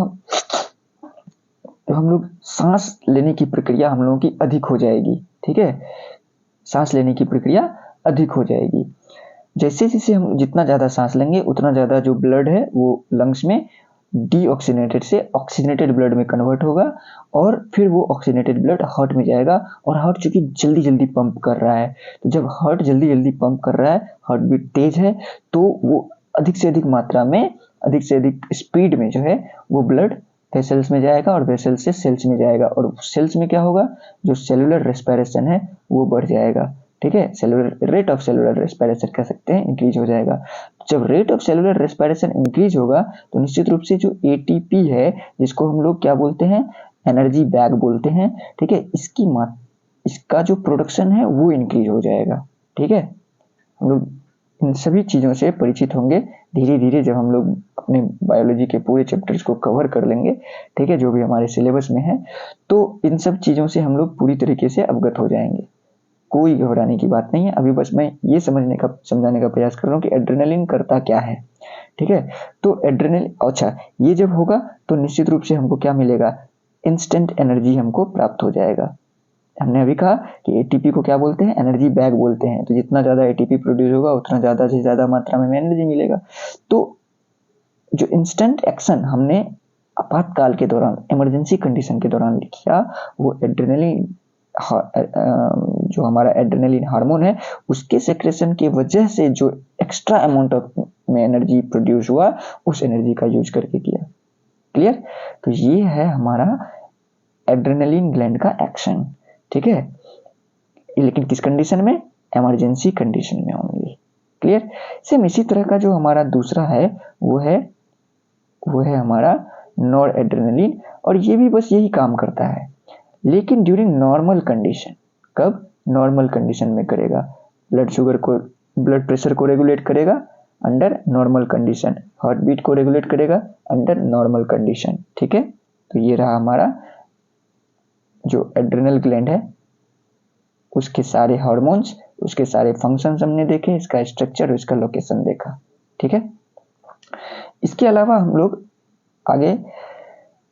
हम लोग सांस लेने की प्रक्रिया हम लोगों की अधिक हो जाएगी। ठीक है, सांस लेने की प्रक्रिया अधिक हो जाएगी। जैसे जैसे हम जितना ज़्यादा सांस लेंगे उतना ज़्यादा जो ब्लड है वो लंग्स में डीऑक्सीनेटेड से ऑक्सीजनेटेड ब्लड में कन्वर्ट होगा और फिर वो ऑक्सीजनेटेड ब्लड हार्ट में जाएगा। और हार्ट चूंकि जल्दी जल्दी पंप कर रहा है, तो जब हार्ट जल्दी जल्दी पंप कर रहा है, हार्ट बीट तेज है, तो वो अधिक से अधिक मात्रा में, अधिक से अधिक स्पीड में जो है वो ब्लड वेसल्स में जाएगा और वेसल्स से सेल्स में जाएगा। और सेल्स में क्या होगा, जो सेलुलर रेस्पिरेशन है वो बढ़ जाएगा। ठीक है, cellular rate of cellular respiration कह सकते हैं, इंक्रीज हो जाएगा। जब rate of cellular respiration increase होगा तो निश्चित रूप से जो एटीपी है, जिसको हम लोग क्या बोलते हैं, एनर्जी बैग बोलते हैं। ठीक है, इसका जो प्रोडक्शन है वो इंक्रीज हो जाएगा। ठीक है, हम लोग इन सभी चीज़ों से परिचित होंगे धीरे धीरे जब हम लोग अपने बायोलॉजी के पूरे चैप्टर्स को कवर कर लेंगे। ठीक है, जो भी हमारे सिलेबस में है, तो इन सब चीज़ों से हम लोग पूरी तरीके से अवगत हो जाएंगे। कोई घबराने की बात नहीं है। अभी बस मैं ये समझाने का प्रयास कर रहा हूँ कि एड्रेनलिन करता क्या है। ठीक है, तो एड्रेनलिन, अच्छा, ये जब होगा तो निश्चित रूप से हमको क्या मिलेगा, इंस्टेंट एनर्जी हमको प्राप्त हो जाएगा। हमने अभी कहा कि एटीपी को क्या बोलते हैं, एनर्जी बैग बोलते हैं। तो जितना ज़्यादा एटीपी प्रोड्यूस होगा उतना ज़्यादा से ज़्यादा मात्रा में एनर्जी मिलेगा। तो जो इंस्टेंट एक्शन हमने आपातकाल के दौरान, इमरजेंसी कंडीशन के दौरान किया, वो एड्रेनलिन, जो हमारा एड्रेनलिन हार्मोन है उसके सेक्रेशन की वजह से जो एक्स्ट्रा अमाउंट ऑफ में एनर्जी प्रोड्यूस हुआ, उस एनर्जी का यूज करके किया। क्लियर। तो ये है हमारा एड्रेनलिन ग्लैंड का एक्शन। ठीक है, लेकिन किस कंडीशन में, इमरजेंसी कंडीशन में ओनली। क्लियर। सेम इसी तरह का जो हमारा दूसरा है वो है हमारा नॉर एड्रेनलिन, और ये भी बस यही काम करता है, लेकिन ड्यूरिंग नॉर्मल कंडीशन। कब, नॉर्मल कंडीशन में करेगा। ब्लड प्रेशर को रेगुलेट करेगा under normal condition, heart beat को रेगुलेट करेगा अंडर नॉर्मल कंडीशन। ठीक है, तो ये रहा हमारा जो एड्रेनल ग्लैंड है, उसके सारे हार्मोन्स, उसके सारे फंक्शंस हमने देखे, इसका स्ट्रक्चर और इसका लोकेशन देखा। ठीक है, इसके अलावा हम लोग आगे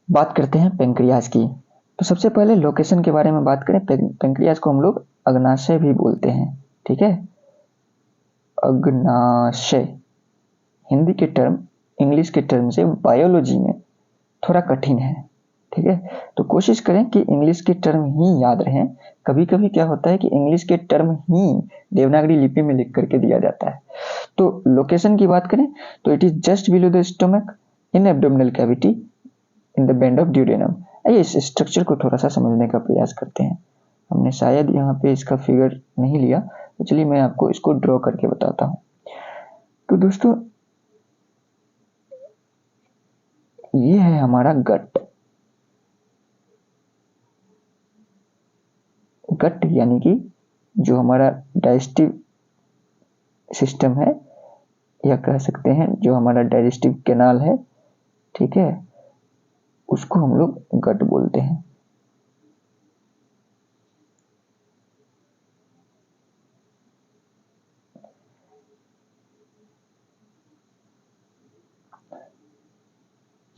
बात करते हैं पेंक्रियाज की। तो सबसे पहले लोकेशन के बारे में बात करें। पेंक्रियाज को हम लोग अग्नाशय भी बोलते हैं। ठीक है, अग्नाशय हिंदी के टर्म इंग्लिश के टर्म से बायोलॉजी में थोड़ा कठिन है, ठीक है। तो कोशिश करें कि इंग्लिश के टर्म ही याद रहें। कभी कभी क्या होता है कि इंग्लिश के टर्म ही देवनागरी लिपि में लिख करके दिया जाता है। तो लोकेशन की बात करें तो it is just below the stomach in abdominal cavity in the band of duodenum. आइए इस स्ट्रक्चर को थोड़ा सा समझने का प्रयास करते हैं। हमने शायद यहाँ पे इसका फिगर नहीं लिया, तो चलिए मैं आपको इसको ड्रॉ करके बताता हूँ। तो दोस्तों ये है हमारा गट। गट यानी कि जो हमारा डाइजेस्टिव सिस्टम है, या कह सकते हैं जो हमारा डाइजेस्टिव कैनाल है, ठीक है, उसको हम लोग गट बोलते हैं।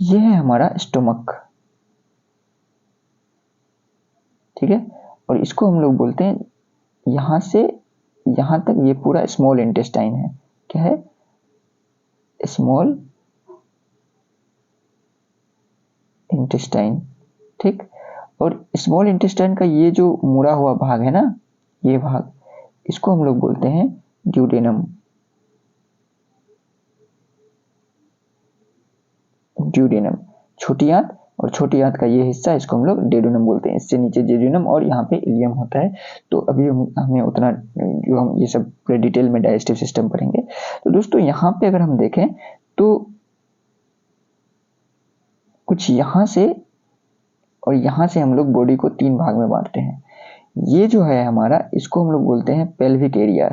ये है हमारा स्टोमक, ठीक है, और इसको हम लोग बोलते हैं, यहां से यहां तक ये पूरा स्मॉल इंटेस्टाइन है। क्या है? स्मॉल इंटेस्टाइन, ठीक। और स्मॉल इंटेस्टाइन का ये जो मुड़ा हुआ भाग है ना, ये भाग, इसको हम लोग बोलते हैं ड्यूडेनम। ड्यूडेनम छोटी आंत, और छोटी आंत का ये हिस्सा, इसको हम लोग डेडुनम बोलते हैं। इससे नीचे जेजुनम और यहाँ पे इलियम होता है। तो अभी हमें उतना, जो हम ये सब पूरे डिटेल में डाइजेस्टिव सिस्टम पढ़ेंगे। तो दोस्तों यहाँ पे अगर हम देखें तो कुछ यहाँ से और यहाँ से हम लोग बॉडी को 3 भाग में बांटते हैं। ये जो है हमारा, इसको हम लोग बोलते हैं पेल्विक एरिया,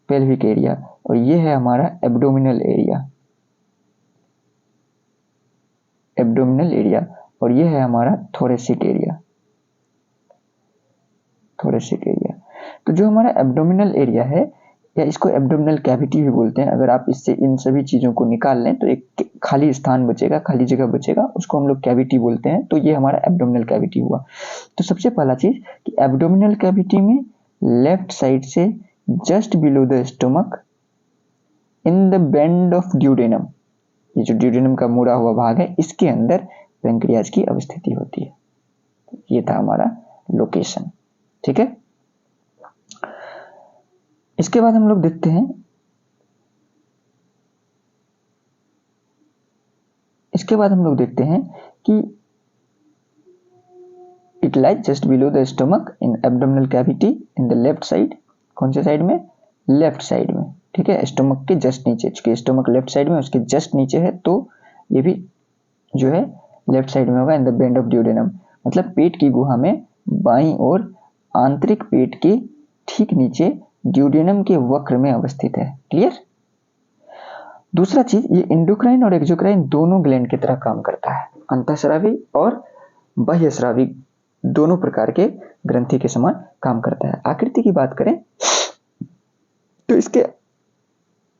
पेल्विक एरिया। और ये है हमारा एब्डोमिनल एरिया, एब्डोमिनल एरिया। और ये है हमारा थोरेसिक एरिया, थोरेसिक एरिया। तो जो हमारा एब्डोमिनल एरिया है, या इसको एब्डोमिनल कैविटी भी बोलते हैं, अगर आप इससे इन सभी चीजों को निकाल लें तो एक खाली स्थान बचेगा, खाली जगह बचेगा, उसको हम लोग कैविटी बोलते हैं। तो ये हमारा एब्डोमिनल कैविटी हुआ। तो सबसे पहला चीज कि एब्डोमिनल कैविटी में लेफ्ट साइड से just below the stomach in the bend of duodenum, ये जो ड्यूडेनम का मुड़ा हुआ भाग है, इसके अंदर पेंक्रियाज की अवस्थिति होती है। ये था हमारा लोकेशन, ठीक है। इसके बाद हम लोग देखते हैं, इसके बाद हम लोग देखते हैं कि it lies just below the stomach in abdominal cavity in the left side. कौन से साइड में? लेफ्ट साइड में, ठीक है, स्टोमक के जस्ट नीचे। चूंकि स्टोमक लेफ्ट साइड में, उसके जस्ट नीचे है, तो ये भी जो है लेफ्ट साइड में होगा in the bend of duodenum. मतलब पेट की गुहा में बाईं ओर, आंतरिक पेट के ठीक नीचे ड्यूडेनम के वक्र में अवस्थित है। क्लियर? दूसरा चीज, ये इंडोक्राइन और एक्सोक्राइन दोनों ग्लैंड की तरह काम करता है, अंतःस्रावी और बाह्यस्रावी दोनों प्रकार के ग्रंथि के समान काम करता है। आकृति की बात करें तो इसके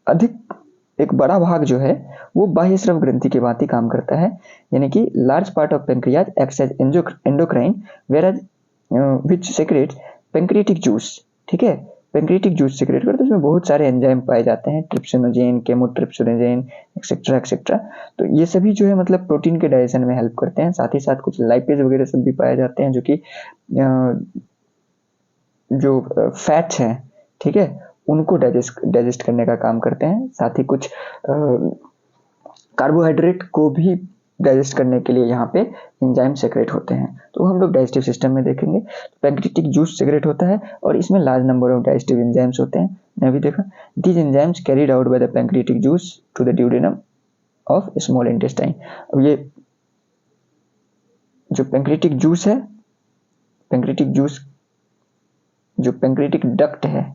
अधिक एक बड़ा भाग जो है वो बाह्यस्राव ग्रंथि के भांति काम करता है, यानी कि large part of pancreas acts as endocrine whereas which secretes pancreatic juice, ठीक है, पेंक्रियाटिक जूस सेक्रेट करते हैं। इसमें बहुत सारे एंजाइम पाए जाते हैं, ट्रिप्सिनोजेन, केमोट्रिप्सिनोजेन, एक्सेट्रा एक्सेट्रा। तो ये सभी जो है मतलब प्रोटीन के डाइजेशन में हेल्प करते हैं। साथ ही साथ कुछ लाइपेज वगैरह सब भी पाए जाते हैं, जो कि जो फैट्स हैं, ठीक है, उनको डाइजेस्ट करने का काम करते हैं। साथ ही कुछ कार्बोहाइड्रेट को भी डाइजेस्ट करने के लिए यहाँ पे एंजाइम सेक्रेट होते हैं। तो हम लोग डाइजेस्टिव सिस्टम में देखेंगे तो पेंक्रियाटिक जूस सेक्रेट होता है और इसमें large number of digestive enzymes होते हैं। मैं भी देखा, these enzymes carried out by the pancreatic juice to the duodenum of small intestine. अब ये जो पेंक्रियाटिक जूस है, पेंक्रियाटिक जूस जो पेंक्रियाटिक डक्ट है,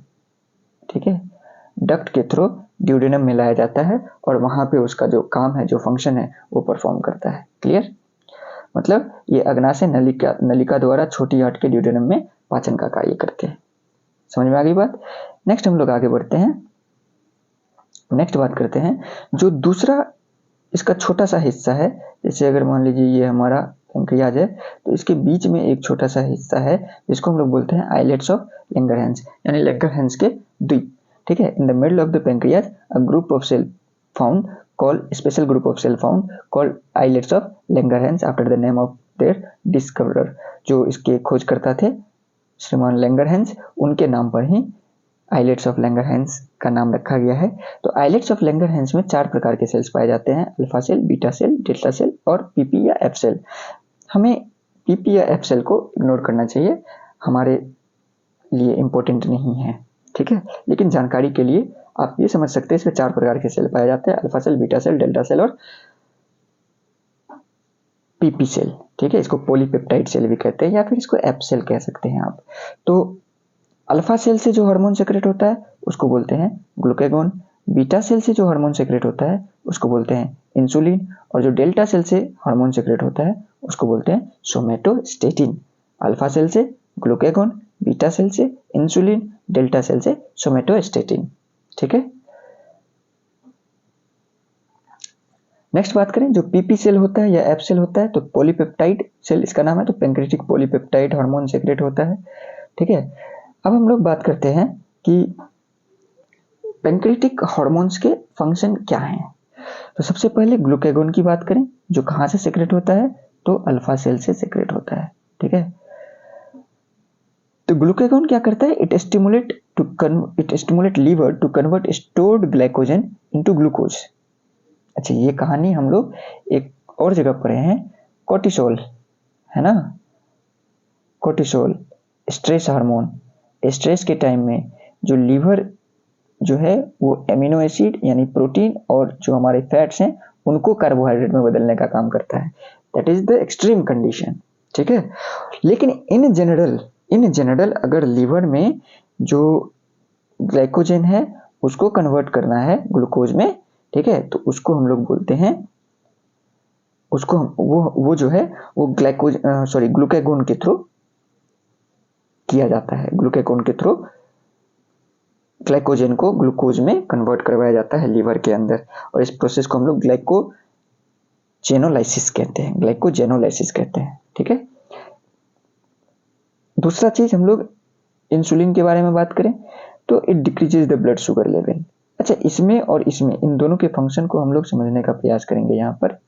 ठीक है, डक्ट के थ्रू ड्यूडेनम में लाया जाता है और वहां पे उसका जो काम है, जो फंक्शन है, वो परफॉर्म करता है। क्लियर? मतलब ये अग्नाशय नलिका द्वारा छोटी आंत के ड्यूडेनम में पाचन का कार्य करते हैं। समझ में आ गई बात? नेक्स्ट हम लोग आगे बढ़ते हैं। नेक्स्ट बात करते हैं जो दूसरा इसका छोटा सा हिस्सा है। जैसे अगर मान लीजिए ये हमारा पेंक्रियाज है, तो इसके बीच में एक छोटा सा हिस्सा है जिसको हम लोग बोलते हैं आइलेट्स ऑफ लैंगरहैंस, यानी लैंगरहैंस के द्वीप, ठीक है। In the middle of the pancreas a group of cell found called special group of cell found called islets of Langerhans after the name of their discoverer। जो इसके खोजकर्ता थे श्रीमान लैंगरहैंस, उनके नाम पर ही आइलेट्स ऑफ लैंगरहैंस का नाम रखा गया है। तो आइलेट्स ऑफ लैंगरहैंस में 4 प्रकार के सेल्स पाए जाते हैं, alpha cell, beta cell, delta cell और पीपी या एफ सेल। हमें पीपी या एफ सेल को इग्नोर करना चाहिए, हमारे लिए इम्पोर्टेंट नहीं है, ठीक है। लेकिन जानकारी के लिए आप ये समझ सकते हैं इसमें 4 प्रकार के सेल पाए जाते हैं, alpha cell, beta cell, delta cell और पीपी सेल, ठीक है। इसको पॉलीपेप्टाइड सेल भी कहते हैं या फिर इसको एफ सेल कह सकते हैं आप। तो अल्फा सेल से जो हार्मोन सेक्रेट होता है उसको बोलते हैं ग्लूकागोन, बीटा सेल से जो हार्मोन सेक्रेट होता है उसको बोलते हैं इंसुलिन, और जो डेल्टा सेल से हार्मोन सेक्रेट होता है उसको बोलते हैं सोमेटोस्टेटिन। अल्फा सेल से ग्लूकागोन, बीटा सेल से इंसुलिन, डेल्टा सेल से सोमेटोस्टेटिन, ठीक है। नेक्स्ट बात करें जो पीपी सेल होता है या एफ सेल होता है, तो पॉलीपेप्टाइड सेल इसका नाम है, तो पैंक्रेटिक पॉलीपेप्टाइड हार्मोन सेक्रेट होता है, ठीक है। अब हम लोग बात करते हैं कि पैंक्रेटिक हार्मोन्स के फंक्शन क्या हैं। तो सबसे पहले ग्लूकागोन की बात करें, जो कहाँ से सेक्रेट होता है, तो अल्फा सेल से सेक्रेट होता है, ठीक है। तो ग्लूकागोन क्या करता है, it stimulate liver to convert stored glycogen into glucose. अच्छा, ये कहानी हम लोग एक और जगह पढ़े हैं, कोर्टिसोल है ना, कोर्टिसोल स्ट्रेस हार्मोन। स्ट्रेस के टाइम में जो लीवर जो है वो एमिनो एसिड यानी प्रोटीन और जो हमारे फैट्स हैं उनको कार्बोहाइड्रेट में बदलने का काम करता है, that is the extreme condition, ठीक है। लेकिन इन जनरल अगर लीवर में जो ग्लाइकोजन है उसको कन्वर्ट करना है ग्लूकोज में, ठीक है, तो उसको हम लोग बोलते हैं, उसको वो जो है वो ग्लूकागोन के थ्रू किया जाता है। ग्लूकागोन के थ्रू ग्लाइकोजन को ग्लूकोज में कन्वर्ट करवाया जाता है लीवर के अंदर, और इस प्रोसेस को हम लोग ग्लाइकोजेनोलाइसिस कहते हैं, ठीक है। दूसरा चीज हम लोग इंसुलिन के बारे में बात करें तो it decreases the blood sugar level. अच्छा, इसमें और इसमें इन दोनों के फंक्शन को हम लोग समझने का प्रयास करेंगे यहाँ पर,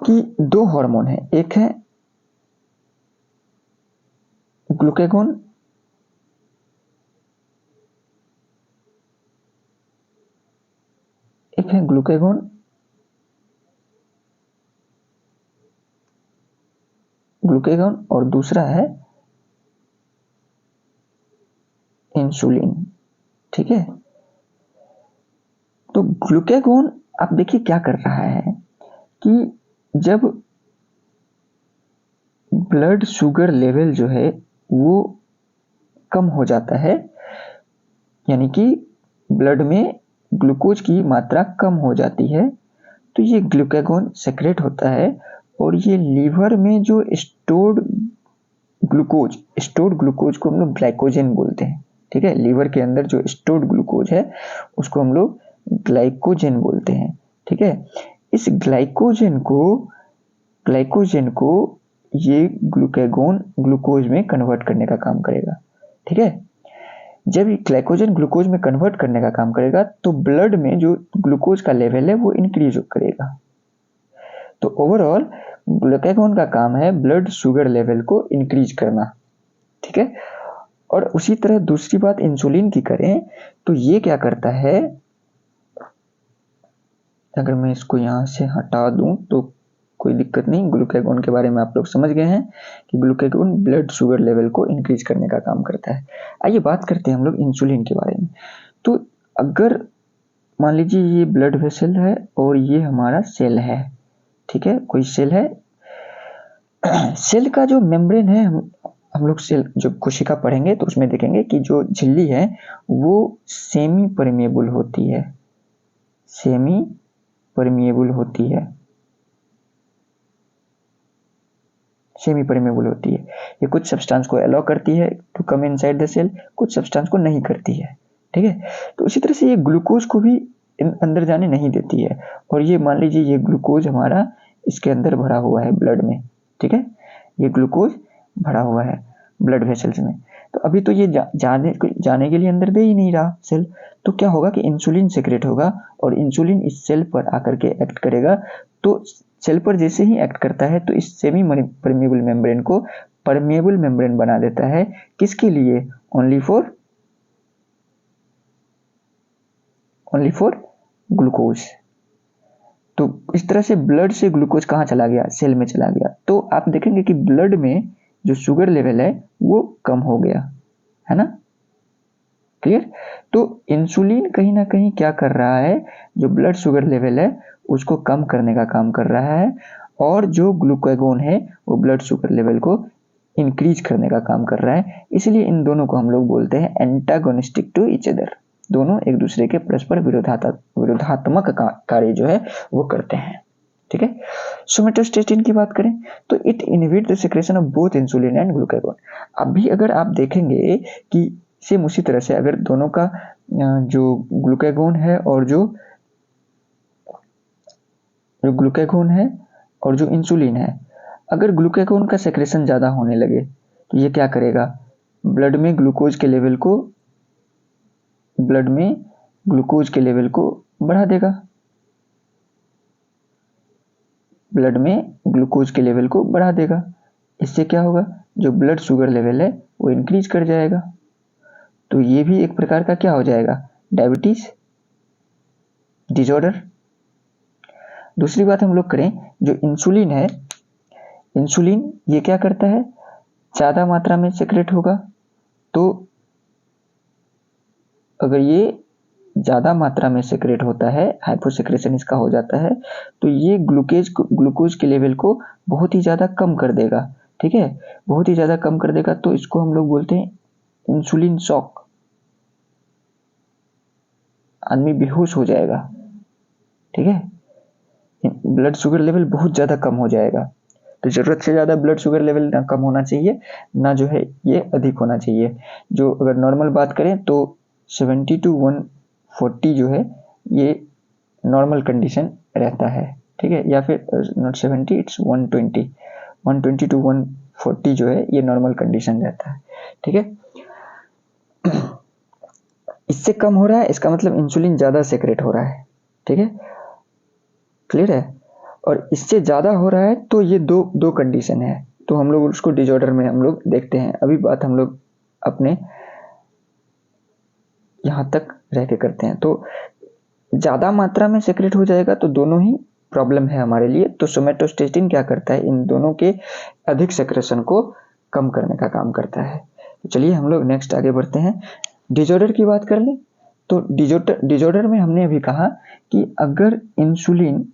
कि 2 हार्मोन है, एक है ग्लूकागोन और दूसरा है इंसुलिन, ठीक है। तो ग्लूकागोन आप देखिए क्या कर रहा है कि जब ब्लड शुगर लेवल जो है वो कम हो जाता है, यानी कि ब्लड में ग्लूकोज की मात्रा कम हो जाती है, तो ये ग्लूकागोन सेक्रेट होता है और ये लीवर में जो स्टोर्ड ग्लूकोज को हम लोग ग्लाइकोजन बोलते हैं, ठीक है। लीवर के अंदर जो स्टोर्ड ग्लूकोज है उसको हम लोग ग्लाइकोजन बोलते हैं, ठीक है। इस ग्लाइकोजन को ये ग्लूकागोन ग्लूकोज में कन्वर्ट करने का काम करेगा, ठीक है। जब ये ग्लाइकोजन ग्लूकोज में कन्वर्ट करने का काम करेगा तो ब्लड में जो ग्लूकोज का लेवल है वो इंक्रीज करेगा। तो ओवरऑल ग्लूकागोन का काम है ब्लड शुगर लेवल को इंक्रीज करना, ठीक है। और उसी तरह दूसरी बात इंसुलिन की करें तो ये क्या करता है, अगर मैं इसको यहाँ से हटा दूं तो कोई दिक्कत नहीं, ग्लूकागोन के बारे में आप लोग समझ गए हैं कि ग्लूकागोन ब्लड शुगर लेवल को इंक्रीज करने का काम करता है। आइए बात करते हैं हम लोग इंसुलिन के बारे में। तो अगर मान लीजिए ये ब्लड वेसल है और ये हमारा सेल है, ठीक है, कोई सेल है। सेल का जो मेम्ब्रेन है, हम लोग सेल जो कोशिका पढ़ेंगे तो उसमें देखेंगे कि जो झिल्ली है वो सेमी परमिएबल होती है, ये कुछ सब्सटेंस को अलाउ करती है to come inside the cell, कुछ सब्सटेंस को नहीं करती है, ठीक है। तो इसी तरह से ये ग्लूकोज को भी अंदर जाने नहीं देती है, और ये मान लीजिए ये ग्लूकोज हमारा इसके अंदर भरा हुआ है ब्लड में, ठीक है, ये ग्लूकोज भरा हुआ है ब्लड वेसल्स में। तो अभी तो ये जाने के लिए अंदर दे ही नहीं रहा सेल, तो क्या होगा कि इंसुलिन सेक्रेट होगा और इंसुलिन इस सेल पर आकर के एक्ट करेगा। तो सेल पर जैसे ही एक्ट करता है तो इस सेमी परमिएबल मेम्ब्रेन को परमिएबल मेम्ब्रेन बना देता है। किसके लिए? Only for glucose. तो इस तरह से ब्लड से ग्लूकोज कहाँ चला गया? सेल में चला गया। तो आप देखेंगे कि ब्लड में जो शुगर लेवल है वो कम हो गया, है ना? क्लियर? तो इंसुलिन कहीं ना कहीं क्या कर रहा है, जो ब्लड शुगर लेवल है उसको कम करने का काम कर रहा है, और जो ग्लूकागोन है वो ब्लड शुगर लेवल को इंक्रीज करने का काम कर रहा है। इसलिए इन दोनों को हम लोग बोलते हैं एंटागोनिस्टिक टू ईच अदर। दोनों एक दूसरे के परस्पर विरोधात्मक कार्य जो है वो करते हैं। ठीक है। सोमेटोस्टेटिन की बात करें तो it inhibit the secretion of both insulin and glucagon. अभी अगर आप देखेंगे कि सेम उसी तरह से अगर दोनों का जो ग्लूकागोन है और जो ग्लूकागोन है और जो इंसुलिन है, अगर ग्लूकागोन का सेक्रेशन ज़्यादा होने लगे तो ये क्या करेगा? ब्लड में ग्लूकोज के लेवल को बढ़ा देगा। ब्लड में ग्लूकोज के लेवल को बढ़ा देगा। इससे क्या होगा? जो ब्लड शुगर लेवल है वो इंक्रीज कर जाएगा। तो ये भी एक प्रकार का क्या हो जाएगा? Diabetes disorder. दूसरी बात हम लोग करें, जो इंसुलिन है, इंसुलिन ये क्या करता है? ज़्यादा मात्रा में सेक्रेट होगा। तो अगर ये ज़्यादा मात्रा में सेक्रेट होता है, हाइपोसेक्रेशन इसका हो जाता है, तो ये ग्लूकोज के लेवल को बहुत ही ज़्यादा कम कर देगा। ठीक है, बहुत ही ज़्यादा कम कर देगा। तो इसको हम लोग बोलते हैं इंसुलिन शॉक। आदमी बेहोश हो जाएगा। ठीक है, ब्लड शुगर लेवल बहुत ज़्यादा कम हो जाएगा। तो ज़रूरत से ज़्यादा ब्लड शुगर लेवल ना कम होना चाहिए, ना जो है ये अधिक होना चाहिए। जो अगर नॉर्मल बात करें तो 70 to 140 जो है ये नॉर्मल कंडीशन रहता है। ठीक है, या फिर नॉट 70, इट्स 120 to 140 जो है ये नॉर्मल कंडीशन रहता है। ठीक है, इससे कम हो रहा है इसका मतलब इंसुलिन ज़्यादा सेक्रेट हो रहा है। ठीक है, क्लियर है? और इससे ज़्यादा हो रहा है तो ये दो कंडीशन है, तो हम लोग उसको डिसऑर्डर में हम लोग देखते हैं। अभी बात हम लोग अपने यहाँ तक रह के करते हैं। तो ज़्यादा मात्रा में सेक्रेट हो जाएगा तो दोनों ही प्रॉब्लम है हमारे लिए। तो सोमेटोस्टेटिन क्या करता है? इन दोनों के अधिक सेक्रेशन को कम करने का काम करता है। तो चलिए हम लोग नेक्स्ट आगे बढ़ते हैं। डिसऑर्डर की बात कर लें तो डिसऑर्डर में हमने अभी कहा कि अगर इंसुलिन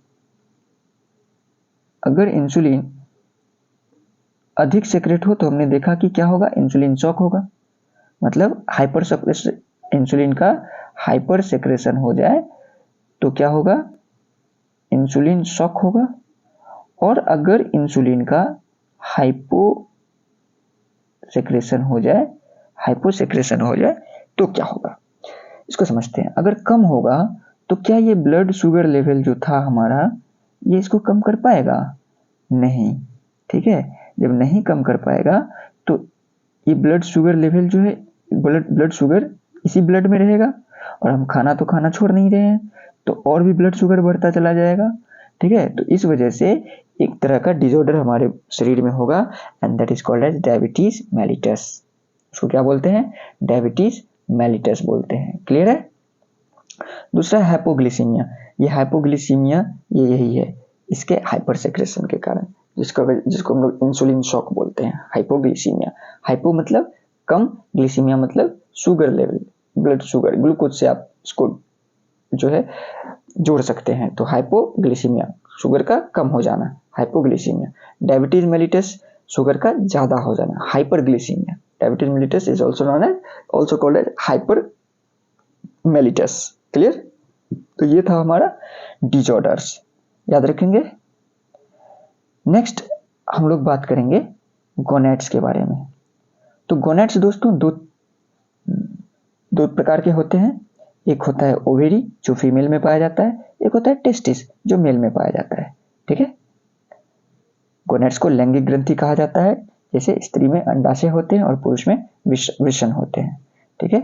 अधिक सेक्रेट हो तो हमने देखा कि क्या होगा? इंसुलिन शॉक होगा। मतलब इंसुलिन का हाइपर सेक्रेशन हो जाए तो क्या होगा? इंसुलिन शॉक होगा। और अगर इंसुलिन का हाइपोसेक्रेशन हो जाए तो क्या होगा? इसको समझते हैं। अगर कम होगा तो क्या ये ब्लड शुगर लेवल जो था हमारा, ये इसको कम कर पाएगा? नहीं। ठीक है, जब नहीं कम कर पाएगा तो ये ब्लड शुगर लेवल जो है, ब्लड शुगर इसी ब्लड में रहेगा, और हम खाना तो खाना छोड़ नहीं रहे हैं, तो और भी ब्लड शुगर बढ़ता चला जाएगा। ठीक है, तो इस वजह से एक तरह का डिसऑर्डर हमारे शरीर में होगा, and that is called as diabetes mellitus. उसको क्या बोलते हैं? डायबिटीज मेलिटस बोलते हैं। क्लियर है? दूसरा हाइपोग्लिसीमिया। ये हाइपोग्लिसीमिया ये यही है, इसके हाइपर सेक्रेशन के कारण, जिसको हम लोग इंसुलिन शॉक बोलते हैं। हाइपोग्लिसीमिया, हाइपो मतलब कम, ग्लिसीमिया मतलब sugar level, blood sugar, glucose से आप इसको जो है जोड़ सकते हैं। तो हाइपोग्लिसीमिया शुगर का कम हो जाना, हाइपोग्लिसीमिया। डायबिटीज मेलिटस शुगर का ज्यादा हो जाना, hyperglycaemia. Diabetes mellitus is also called as hyper mellitus. Clear? तो ये था हमारा डिसऑर्डर्स, याद रखेंगे। नेक्स्ट हम लोग बात करेंगे गोनेड्स के बारे में। तो गोनेड्स दोस्तों दो प्रकार के होते हैं। एक होता है ओवेरी जो फीमेल में पाया जाता है, एक होता है टेस्टिस जो मेल में पाया जाता है। ठीक है, गोनेड्स को लैंगिक ग्रंथि कहा जाता है, जैसे स्त्री में अंडाशय होते हैं और पुरुष में वृषण होते हैं। ठीक है,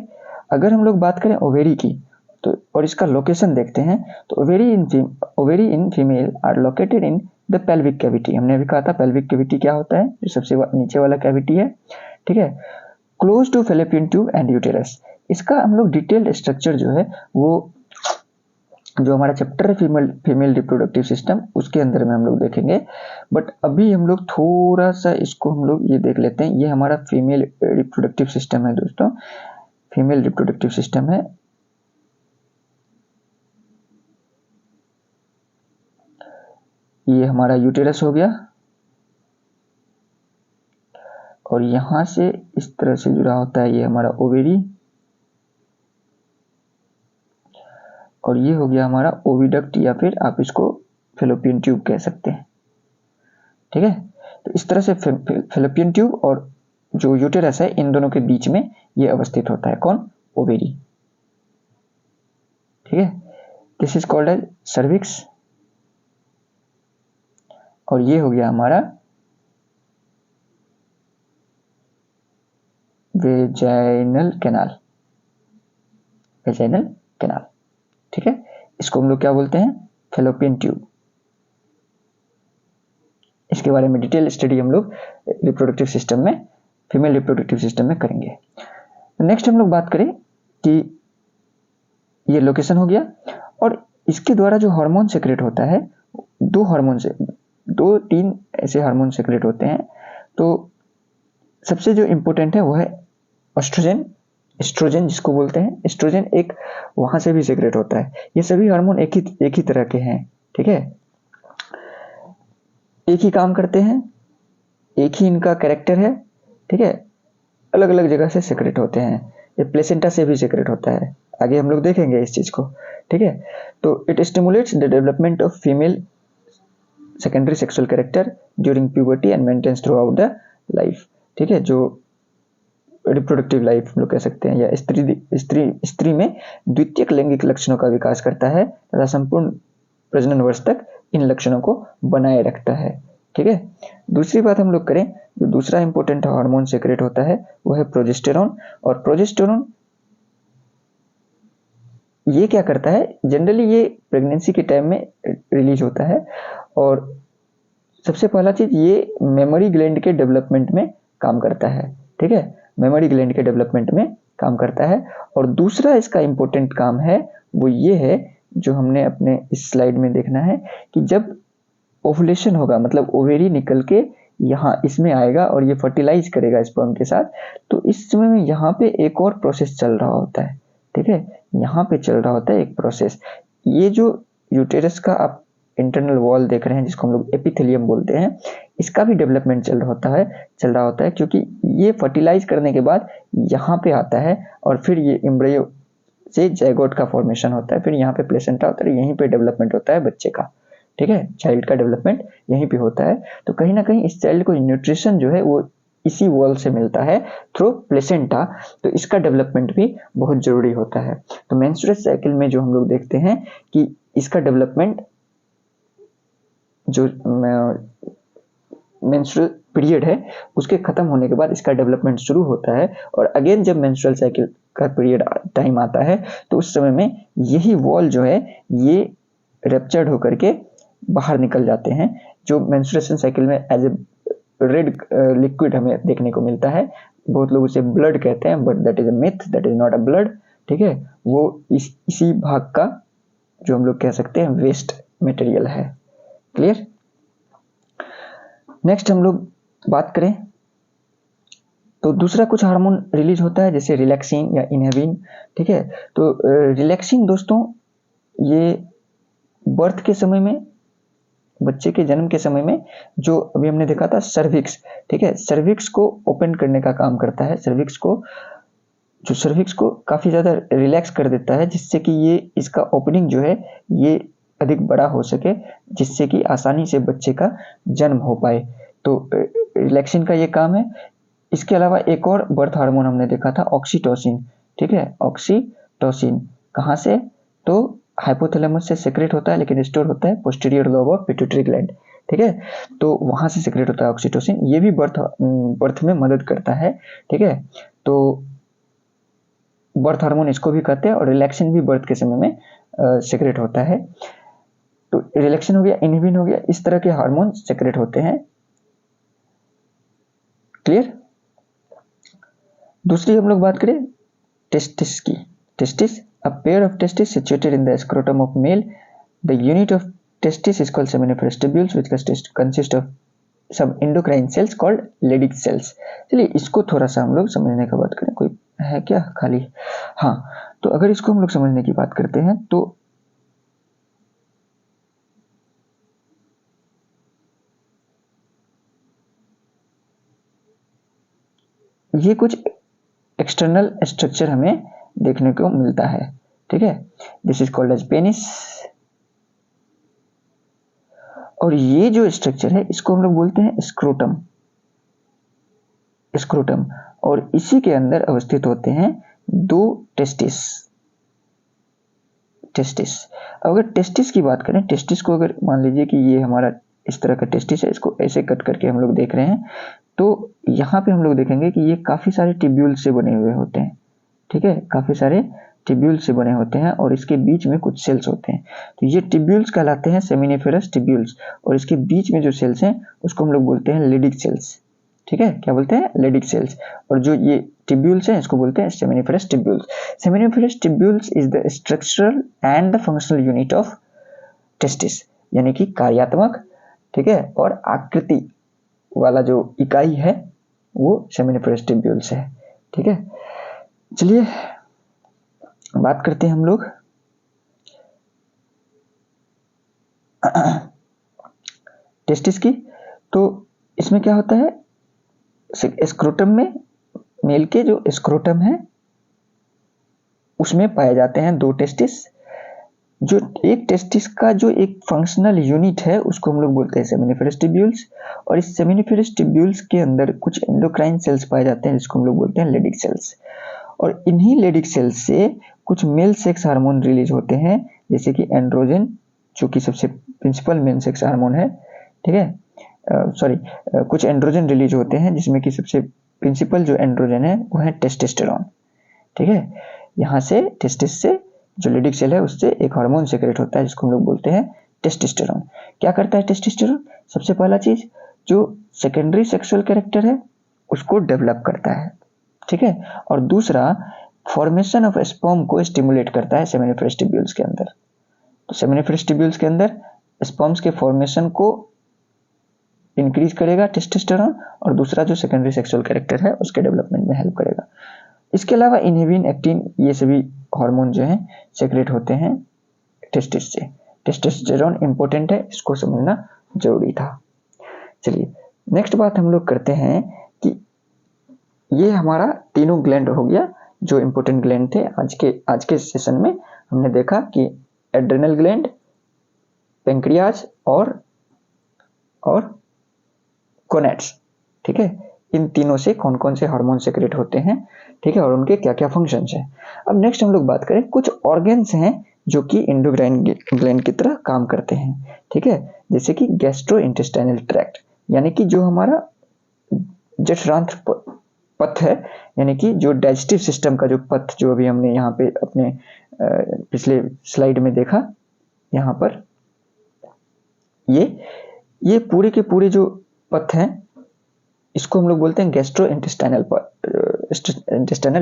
अगर हम लोग बात करें ओवेरी की तो और इसका लोकेशन देखते हैं तो ovary in female are located in the pelvic cavity. हमने अभी कहा था पेल्विक कैविटी क्या होता है, जो सबसे नीचे वाला कैविटी है। ठीक है, close to fallopian tube and uterus. इसका हम लोग डिटेल्ड स्ट्रक्चर जो है वो जो हमारा चैप्टर है फीमेल रिप्रोडक्टिव सिस्टम उसके अंदर में हम लोग देखेंगे। बट अभी हम लोग थोड़ा सा इसको हम लोग ये देख लेते हैं। ये हमारा फीमेल रिप्रोडक्टिव सिस्टम है दोस्तों, फीमेल रिप्रोडक्टिव सिस्टम है। ये हमारा यूटेरस हो गया और यहां से इस तरह से जुड़ा होता है ये हमारा ओवेरी, और ये हो गया हमारा ओविडक्ट या फिर आप इसको फैलोपियन ट्यूब कह सकते हैं। ठीक है, तो इस तरह से फैलोपियन ट्यूब और जो यूटेरस है इन दोनों के बीच में ये अवस्थित होता है, कौन, ओवेरी। ठीक है, this is called as cervix और ये हो गया हमारा वेजाइनल कैनाल, वेजाइनल कैनाल। ठीक है, इसको हम लोग क्या बोलते हैं, फैलोपियन ट्यूब। इसके बारे में डिटेल स्टडी हम लोग रिप्रोडक्टिव सिस्टम में, फीमेल रिप्रोडक्टिव सिस्टम में करेंगे। नेक्स्ट हम लोग बात करें कि ये लोकेशन हो गया और इसके द्वारा जो हार्मोन सेक्रेट होता है, दो तीन ऐसे हार्मोन सेक्रेट होते हैं। तो सबसे जो इम्पोर्टेंट है वो है एस्ट्रोजन जिसको बोलते हैं। एस्ट्रोजन एक वहां से भी सेक्रेट होता है। ये सभी हार्मोन एक ही तरह के हैं। ठीक है, एक ही काम करते हैं, एक ही इनका कैरेक्टर है। ठीक है, अलग अलग जगह से सेक्रेट होते हैं। ये प्लेसेंटा से भी सेक्रेट होता है, आगे हम लोग देखेंगे इस चीज को। ठीक है, तो it stimulates the development of female secondary sexual character during puberty and maintains throughout the life. ठीक है, जो रिप्रोडक्टिव लाइफ हम लोग कह सकते हैं, या स्त्री में द्वितीयक लैंगिक लक्षणों का विकास करता है तथा संपूर्ण प्रजनन वर्ष तक इन लक्षणों को बनाए रखता है। ठीक है, दूसरी बात हम लोग करें, जो दूसरा इंपॉर्टेंट हार्मोन सेक्रेट होता है वो है प्रोजेस्टेरोन। और प्रोजेस्टेरोन ये क्या करता है, जनरली ये प्रेगनेंसी के टाइम में रिलीज होता है। और सबसे पहला चीज ये मेमोरी ग्लैंड के डेवलपमेंट में काम करता है। ठीक है, मेमोरी ग्लैंड के डेवलपमेंट में काम करता है। और दूसरा इसका इंपॉर्टेंट काम है वो ये है, जो हमने अपने इस स्लाइड में देखना है, कि जब ओवुलेशन होगा, मतलब ओवेरी निकल के यहाँ इसमें आएगा और ये फर्टिलाइज करेगा स्पर्म के साथ, तो इस समय में यहाँ पे एक और प्रोसेस चल रहा होता है। ठीक है, यहाँ पे चल रहा होता है एक प्रोसेस। ये जो यूटेरस का आप इंटरनल वॉल देख रहे हैं जिसको हम लोग एपिथेलियम बोलते हैं, इसका भी डेवलपमेंट चल रहा होता है क्योंकि ये फर्टिलाइज करने के बाद यहाँ पे आता है और फिर ये एम्ब्रियो से जाइगोट का फॉर्मेशन होता है, फिर यहाँ पे प्लेसेंटा होता है, यहीं पे डेवलपमेंट होता है बच्चे का। ठीक है, चाइल्ड का डेवलपमेंट यहीं पे होता है। तो कहीं ना कहीं इस चाइल्ड को न्यूट्रिशन जो है वो इसी वॉल से मिलता है थ्रू प्लेसेंटा, तो इसका डेवलपमेंट भी बहुत जरूरी होता है। तो मेंस्ट्रुअल साइकिल में जो हम लोग देखते हैं कि इसका डेवलपमेंट, जो मेंस्ट्रुअल पीरियड है उसके खत्म होने के बाद इसका डेवलपमेंट शुरू होता है। और अगेन जब मेंस्ट्रुअल साइकिल का पीरियड टाइम आता है तो उस समय में यही वॉल जो है ये रेप्चर्ड होकर के बाहर निकल जाते हैं, जो मेंस्ट्रुएशन साइकिल में एज ए रेड लिक्विड हमें देखने को मिलता है। बहुत लोग उसे ब्लड कहते हैं, but that is a myth, that is not a blood. ठीक है, वो इसी भाग का जो हम लोग कह सकते हैं वेस्ट मटेरियल है। क्लियर। नेक्स्ट हम लोग बात करें तो दूसरा कुछ हार्मोन रिलीज होता है जैसे रिलैक्सिन या इनहिबिन। ठीक है, तो रिलैक्सिन दोस्तों ये बर्थ के समय में, बच्चे के जन्म के समय में, जो अभी हमने देखा था सर्विक्स, ठीक है, सर्विक्स को ओपन करने का काम करता है। सर्विक्स को काफी ज्यादा रिलैक्स कर देता है, जिससे कि ये इसका ओपनिंग जो है ये अधिक बड़ा हो सके, जिससे कि आसानी से बच्चे का जन्म हो पाए। तो रिलैक्सिन का ये काम है। इसके अलावा एक और बर्थ हार्मोन हमने देखा था ऑक्सीटोसिन। ठीक है, ऑक्सीटोसिन कहाँ से, तो हाइपोथैलेमस से सेक्रेट होता है, लेकिन स्टोर होता है posterior lobe of pituitary gland. ठीक है। तो वहां से सिक्रेट होता है ऑक्सीटोसिन, ये भी बर्थ में मदद करता है, ठीक है। तो बर्थ हार्मोन इसको भी कहते हैं, और रिलैक्सिन भी बर्थ के समय में सिक्रेट होता है। तो रिलैक्सिन हो गया, इनहिबिन हो गया, इस तरह के हार्मोन सिक्रेट होते हैं। क्लियर। दूसरी हम लोग बात करें टेस्टिस की। Testis, a pair of testis situated in the scrotum of male. The unit of testis is called seminiferous tubules which consist of sub endocrine cells called Leydig cells. चलिए इसको थोड़ा सा हम लोग समझने की बात करें। कोई है क्या खाली? हाँ, तो अगर इसको हम लोग समझने की बात करते हैं तो ये कुछ एक्सटर्नल स्ट्रक्चर हमें देखने को मिलता है, ठीक है। This is called as penis, और ये जो स्ट्रक्चर है इसको हम लोग बोलते हैं स्क्रोटम। स्क्रोटम, और इसी के अंदर अवस्थित होते हैं दो टेस्टिस। टेस्टिस, अगर टेस्टिस की बात करें, टेस्टिस को अगर मान लीजिए कि ये हमारा इस तरह का टेस्टिस है, इसको ऐसे कट करके हम लोग देख रहे हैं, तो यहाँ पे हम लोग देखेंगे कि ये काफी सारे ट्यूब्यूल से बने हुए होते हैं, ठीक है। काफी सारे ट्यूब्यूल से बने होते हैं, और इसके बीच में कुछ सेल्स होते हैं। तो ये ट्यूब्यूल्स कहलाते हैं सेमिनिफेरस ट्यूब्यूल्स, और इसके बीच में जो सेल्स हैं उसको हम लोग बोलते हैं लेडिक सेल्स, ठीक है। क्या बोलते हैं? Leydig cells. और जो ये ट्यूब्यूल्स हैं इसको बोलते हैं seminiferous tubules. Seminiferous tubules is the structural and the functional unit of testis, यानी कि कार्यात्मक, ठीक है, और आकृति वाला जो इकाई है वो सेमिनिफेरस ट्यूब्यूल्स है, ठीक है। चलिए बात करते हैं हम लोग टेस्टिस की। तो इसमें क्या होता है, स्क्रोटम में, मेल के जो स्क्रोटम है उसमें पाए जाते हैं दो टेस्टिस। जो एक टेस्टिस का जो एक फंक्शनल यूनिट है उसको हम लोग बोलते हैं सेमिनिफेरस ट्यूब्यूल्स, और इस सेमिनिफेरस ट्यूब्यूल्स के अंदर कुछ एंडोक्राइन सेल्स पाए जाते हैं जिसको हम लोग बोलते हैं लेडिक सेल्स। और इन्हीं लेडिक सेल्स से कुछ मेल सेक्स हार्मोन रिलीज होते हैं, जैसे कि एंड्रोजन, जो कि सबसे प्रिंसिपल मेल सेक्स हार्मोन है, ठीक है। कुछ एंड्रोजन रिलीज होते हैं जिसमें कि सबसे प्रिंसिपल जो एंड्रोजन है वो है टेस्टोस्टेरोन, ठीक है। यहाँ से टेस्टिस से जो लेडिक सेल है उससे एक हार्मोन सेक्रेट होता है जिसको हम लोग बोलते हैं टेस्टोस्टेरोन। क्या करता है टेस्टोस्टेरोन? सबसे पहला चीज, जो सेकेंडरी सेक्सुअल कैरेक्टर है उसको डेवलप करता है, ठीक है। और दूसरा, फॉर्मेशन ऑफ स्पर्म को स्टिमुलेट करता है सेमिनिफेरस ट्यूब्यूल्स के अंदर। तो सेमिनिफेरस ट्यूब्यूल्स के अंदर स्पर्म्स के फॉर्मेशन को इंक्रीज करेगा टेस्टोस्टेरोन, और दूसरा जो सेकेंडरी सेक्सुअल कैरेक्टर है उसके डेवलपमेंट में हेल्प करेगा। इसके अलावा इनहिबिन, एक्टिन, ये सभी हार्मोन जो हैं सेक्रेट होते हैं टेस्टिस से। टेस्टोस्टेरोन इंपॉर्टेंट है, इसको समझना जरूरी था। चलिए नेक्स्ट बात हम लोग करते हैं कि ये हमारा तीनों ग्लैंड हो गया जो इंपॉर्टेंट ग्लैंड थे। आज के सेशन में हमने देखा कि एड्रेनल ग्लैंड, पेंक्रियाज और गोनेड्स, ठीक है। इन तीनों से कौन कौन से हार्मोन सेक्रेट होते हैं, ठीक है, और उनके क्या क्या फंक्शंस हैं। अब नेक्स्ट हम लोग बात करें, कुछ ऑर्गन्स हैं जो कि एंडोक्राइन ग्लैंड की तरह काम करते हैं, ठीक है। जैसे कि गैस्ट्रोइंटेस्टाइनल ट्रैक्ट, यानी कि जो हमारा जठरांत्र पथ है, यानी कि जो डाइजेस्टिव सिस्टम का जो पथ, जो अभी हमने यहाँ पे अपने पिछले स्लाइड में देखा, यहाँ पर ये पूरे के पूरे जो पथ हैं इसको हम लोग बोलते हैं गैस्ट्रो इंटेस्टाइनल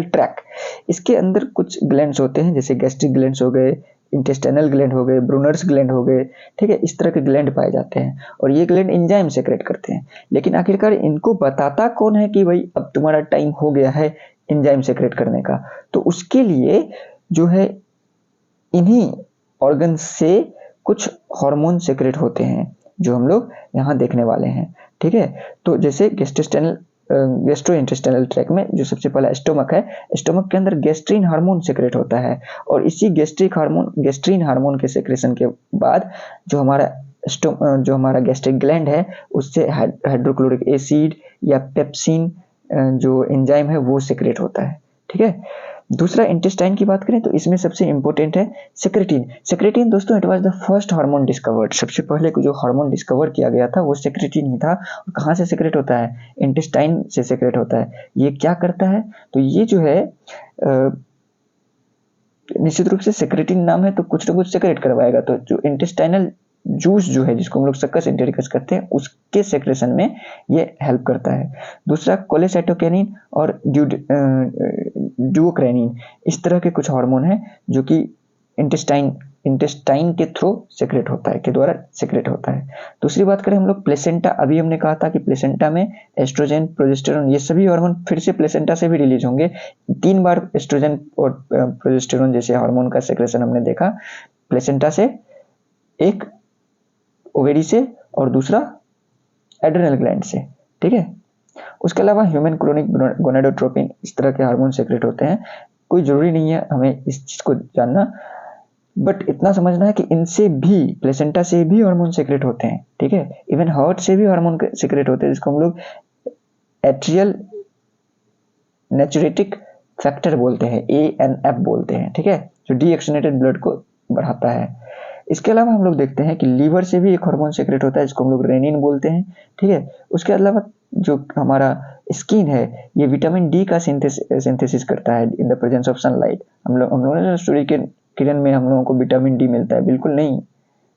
ट्रैक्ट। इसके अंदर कुछ ग्लैंड्स होते हैं, जैसे गैस्ट्रिक ग्लैंड्स हो गए, इंटेस्टाइनल ग्लैंड हो गए, ब्रूनर्स ग्लैंड हो गए, ठीक है। इस तरह के ग्लैंड पाए जाते हैं, और ये ग्लैंड एंजाइम सेक्रेट करते हैं। लेकिन आखिरकार इनको बताता कौन है कि भाई अब तुम्हारा टाइम हो गया है एंजाइम सेक्रेट करने का? तो उसके लिए जो है इन्हीं ऑर्गन से कुछ हार्मोन सेक्रेट होते हैं जो हम लोग यहाँ देखने वाले हैं, ठीक है। तो जैसे गैस्ट्रोइंटेस्टाइनल ट्रैक्ट में जो सबसे पहला स्टोमक है, स्टोमक के अंदर गैस्ट्रीन हार्मोन सेक्रेट होता है, और इसी गैस्ट्रीन हार्मोन के सेक्रेशन के बाद जो हमारा गैस्ट्रिक ग्लैंड है उससे हाइड्रोक्लोरिक एसिड या पेप्सिन जो एंजाइम है वो सेक्रेट होता है, ठीक है। दूसरा इंटेस्टाइन की बात करें तो इसमें सबसे इंपॉर्टेंट है सेक्रेटिन। सेक्रेटिन दोस्तों it was the first hormone discovered, सबसे पहले जो हार्मोन डिस्कवर किया गया था वो सेक्रेटिन ही था। और कहाँ से सेक्रेट होता है? इंटेस्टाइन से सेक्रेट होता है। ये क्या करता है? तो ये जो है निश्चित रूप से सेक्रेटिन नाम है तो कुछ ना कुछ सेक्रेट करवाएगा। तो जो इंटेस्टाइनल जूस जो है जिसको हम लोग सक्कस इंटेरिकस कहते हैं उसके सेक्रेशन में ये हेल्प करता है। दूसरा कोलेसाइटोकिनिन और ड्यूओक्राइनिन, इस तरह के कुछ हार्मोन हैं जो कि इंटेस्टाइन के थ्रू सेक्रेट होता है, के द्वारा सेक्रेट होता है। दूसरी बात करें हम लोग प्लेसेंटा, अभी हमने कहा था कि प्लेसेंटा में एस्ट्रोजन प्रोजेस्टेरोन ये सभी हार्मोन फिर से प्लेसेंटा से भी रिलीज होंगे। 3 बार एस्ट्रोजन और प्रोजेस्टेरोन जैसे हार्मोन का सेक्रेशन हमने देखा प्लेसेंटा से, एक ओवेरी से और दूसरा एड्रेनल ग्लैंड से, ठीक है। उसके अलावा ह्यूमन क्रोनिक गोनाडोट्रोपिन, इस तरह के हार्मोन सेक्रेट होते हैं। कोई जरूरी नहीं है हमें इस चीज को जानना, बट इतना समझना है कि इनसे भी, प्लेसेंटा से भी हार्मोन सेक्रेट होते हैं, ठीक है। इवन हार्ट से भी हार्मोन सेक्रेट होते हैं जिसको हम लोग एट्रियल नेचुरेटिक फैक्टर बोलते हैं, ANF बोलते हैं, ठीक है, जो डीऑक्सीजनेटेड ब्लड को बढ़ाता है। इसके अलावा हम लोग देखते हैं कि लीवर से भी एक हार्मोन सेक्रेट होता है जिसको हम लोग रेनिन बोलते हैं, ठीक है। उसके अलावा जो हमारा स्किन है ये विटामिन डी का सिंथेसिस करता है in the presence of sunlight. हम लोगों ने सूर्य के किरण में हम लोगों को विटामिन डी मिलता है, बिल्कुल नहीं,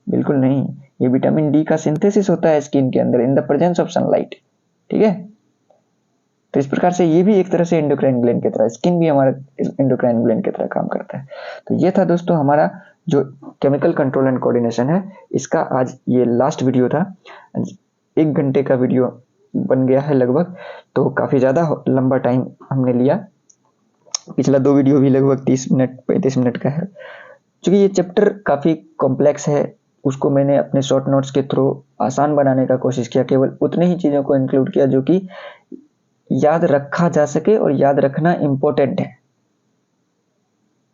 बिल्कुल नहीं। ये विटामिन डी का सिंथेसिस होता है स्किन के अंदर in the presence of sunlight, ठीक है। तो इस प्रकार से ये भी एक तरह से एंडोक्राइन ग्लैंड की तरह, स्किन भी हमारा एंडोक्राइन ग्लैंड की तरह काम करता है। तो ये था दोस्तों हमारा जो केमिकल कंट्रोल एंड कोऑर्डिनेशन है, इसका आज ये लास्ट वीडियो था। 1 घंटे का वीडियो बन गया है लगभग, तो काफ़ी ज़्यादा लंबा टाइम हमने लिया। पिछला 2 वीडियो भी लगभग 30 मिनट 35 मिनट का है। क्योंकि ये चैप्टर काफ़ी कॉम्प्लेक्स है, उसको मैंने अपने शॉर्ट नोट्स के थ्रू आसान बनाने का कोशिश किया, केवल उतने ही चीज़ों को इंक्लूड किया जो कि याद रखा जा सके, और याद रखना इम्पोर्टेंट है,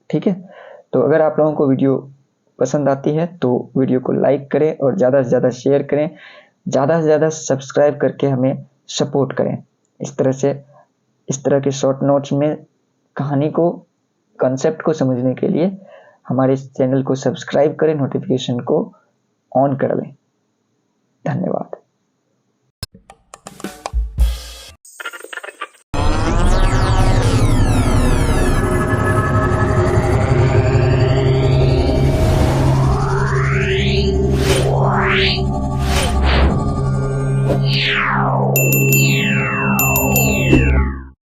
ठीक है। तो अगर आप लोगों को वीडियो पसंद आती है तो वीडियो को लाइक करें और ज़्यादा से ज़्यादा शेयर करें, ज़्यादा से ज़्यादा सब्सक्राइब करके हमें सपोर्ट करें। इस तरह के शॉर्ट नोट्स में कहानी को, कॉन्सेप्ट को समझने के लिए हमारे चैनल को सब्सक्राइब करें, नोटिफिकेशन को ऑन कर लें। धन्यवाद।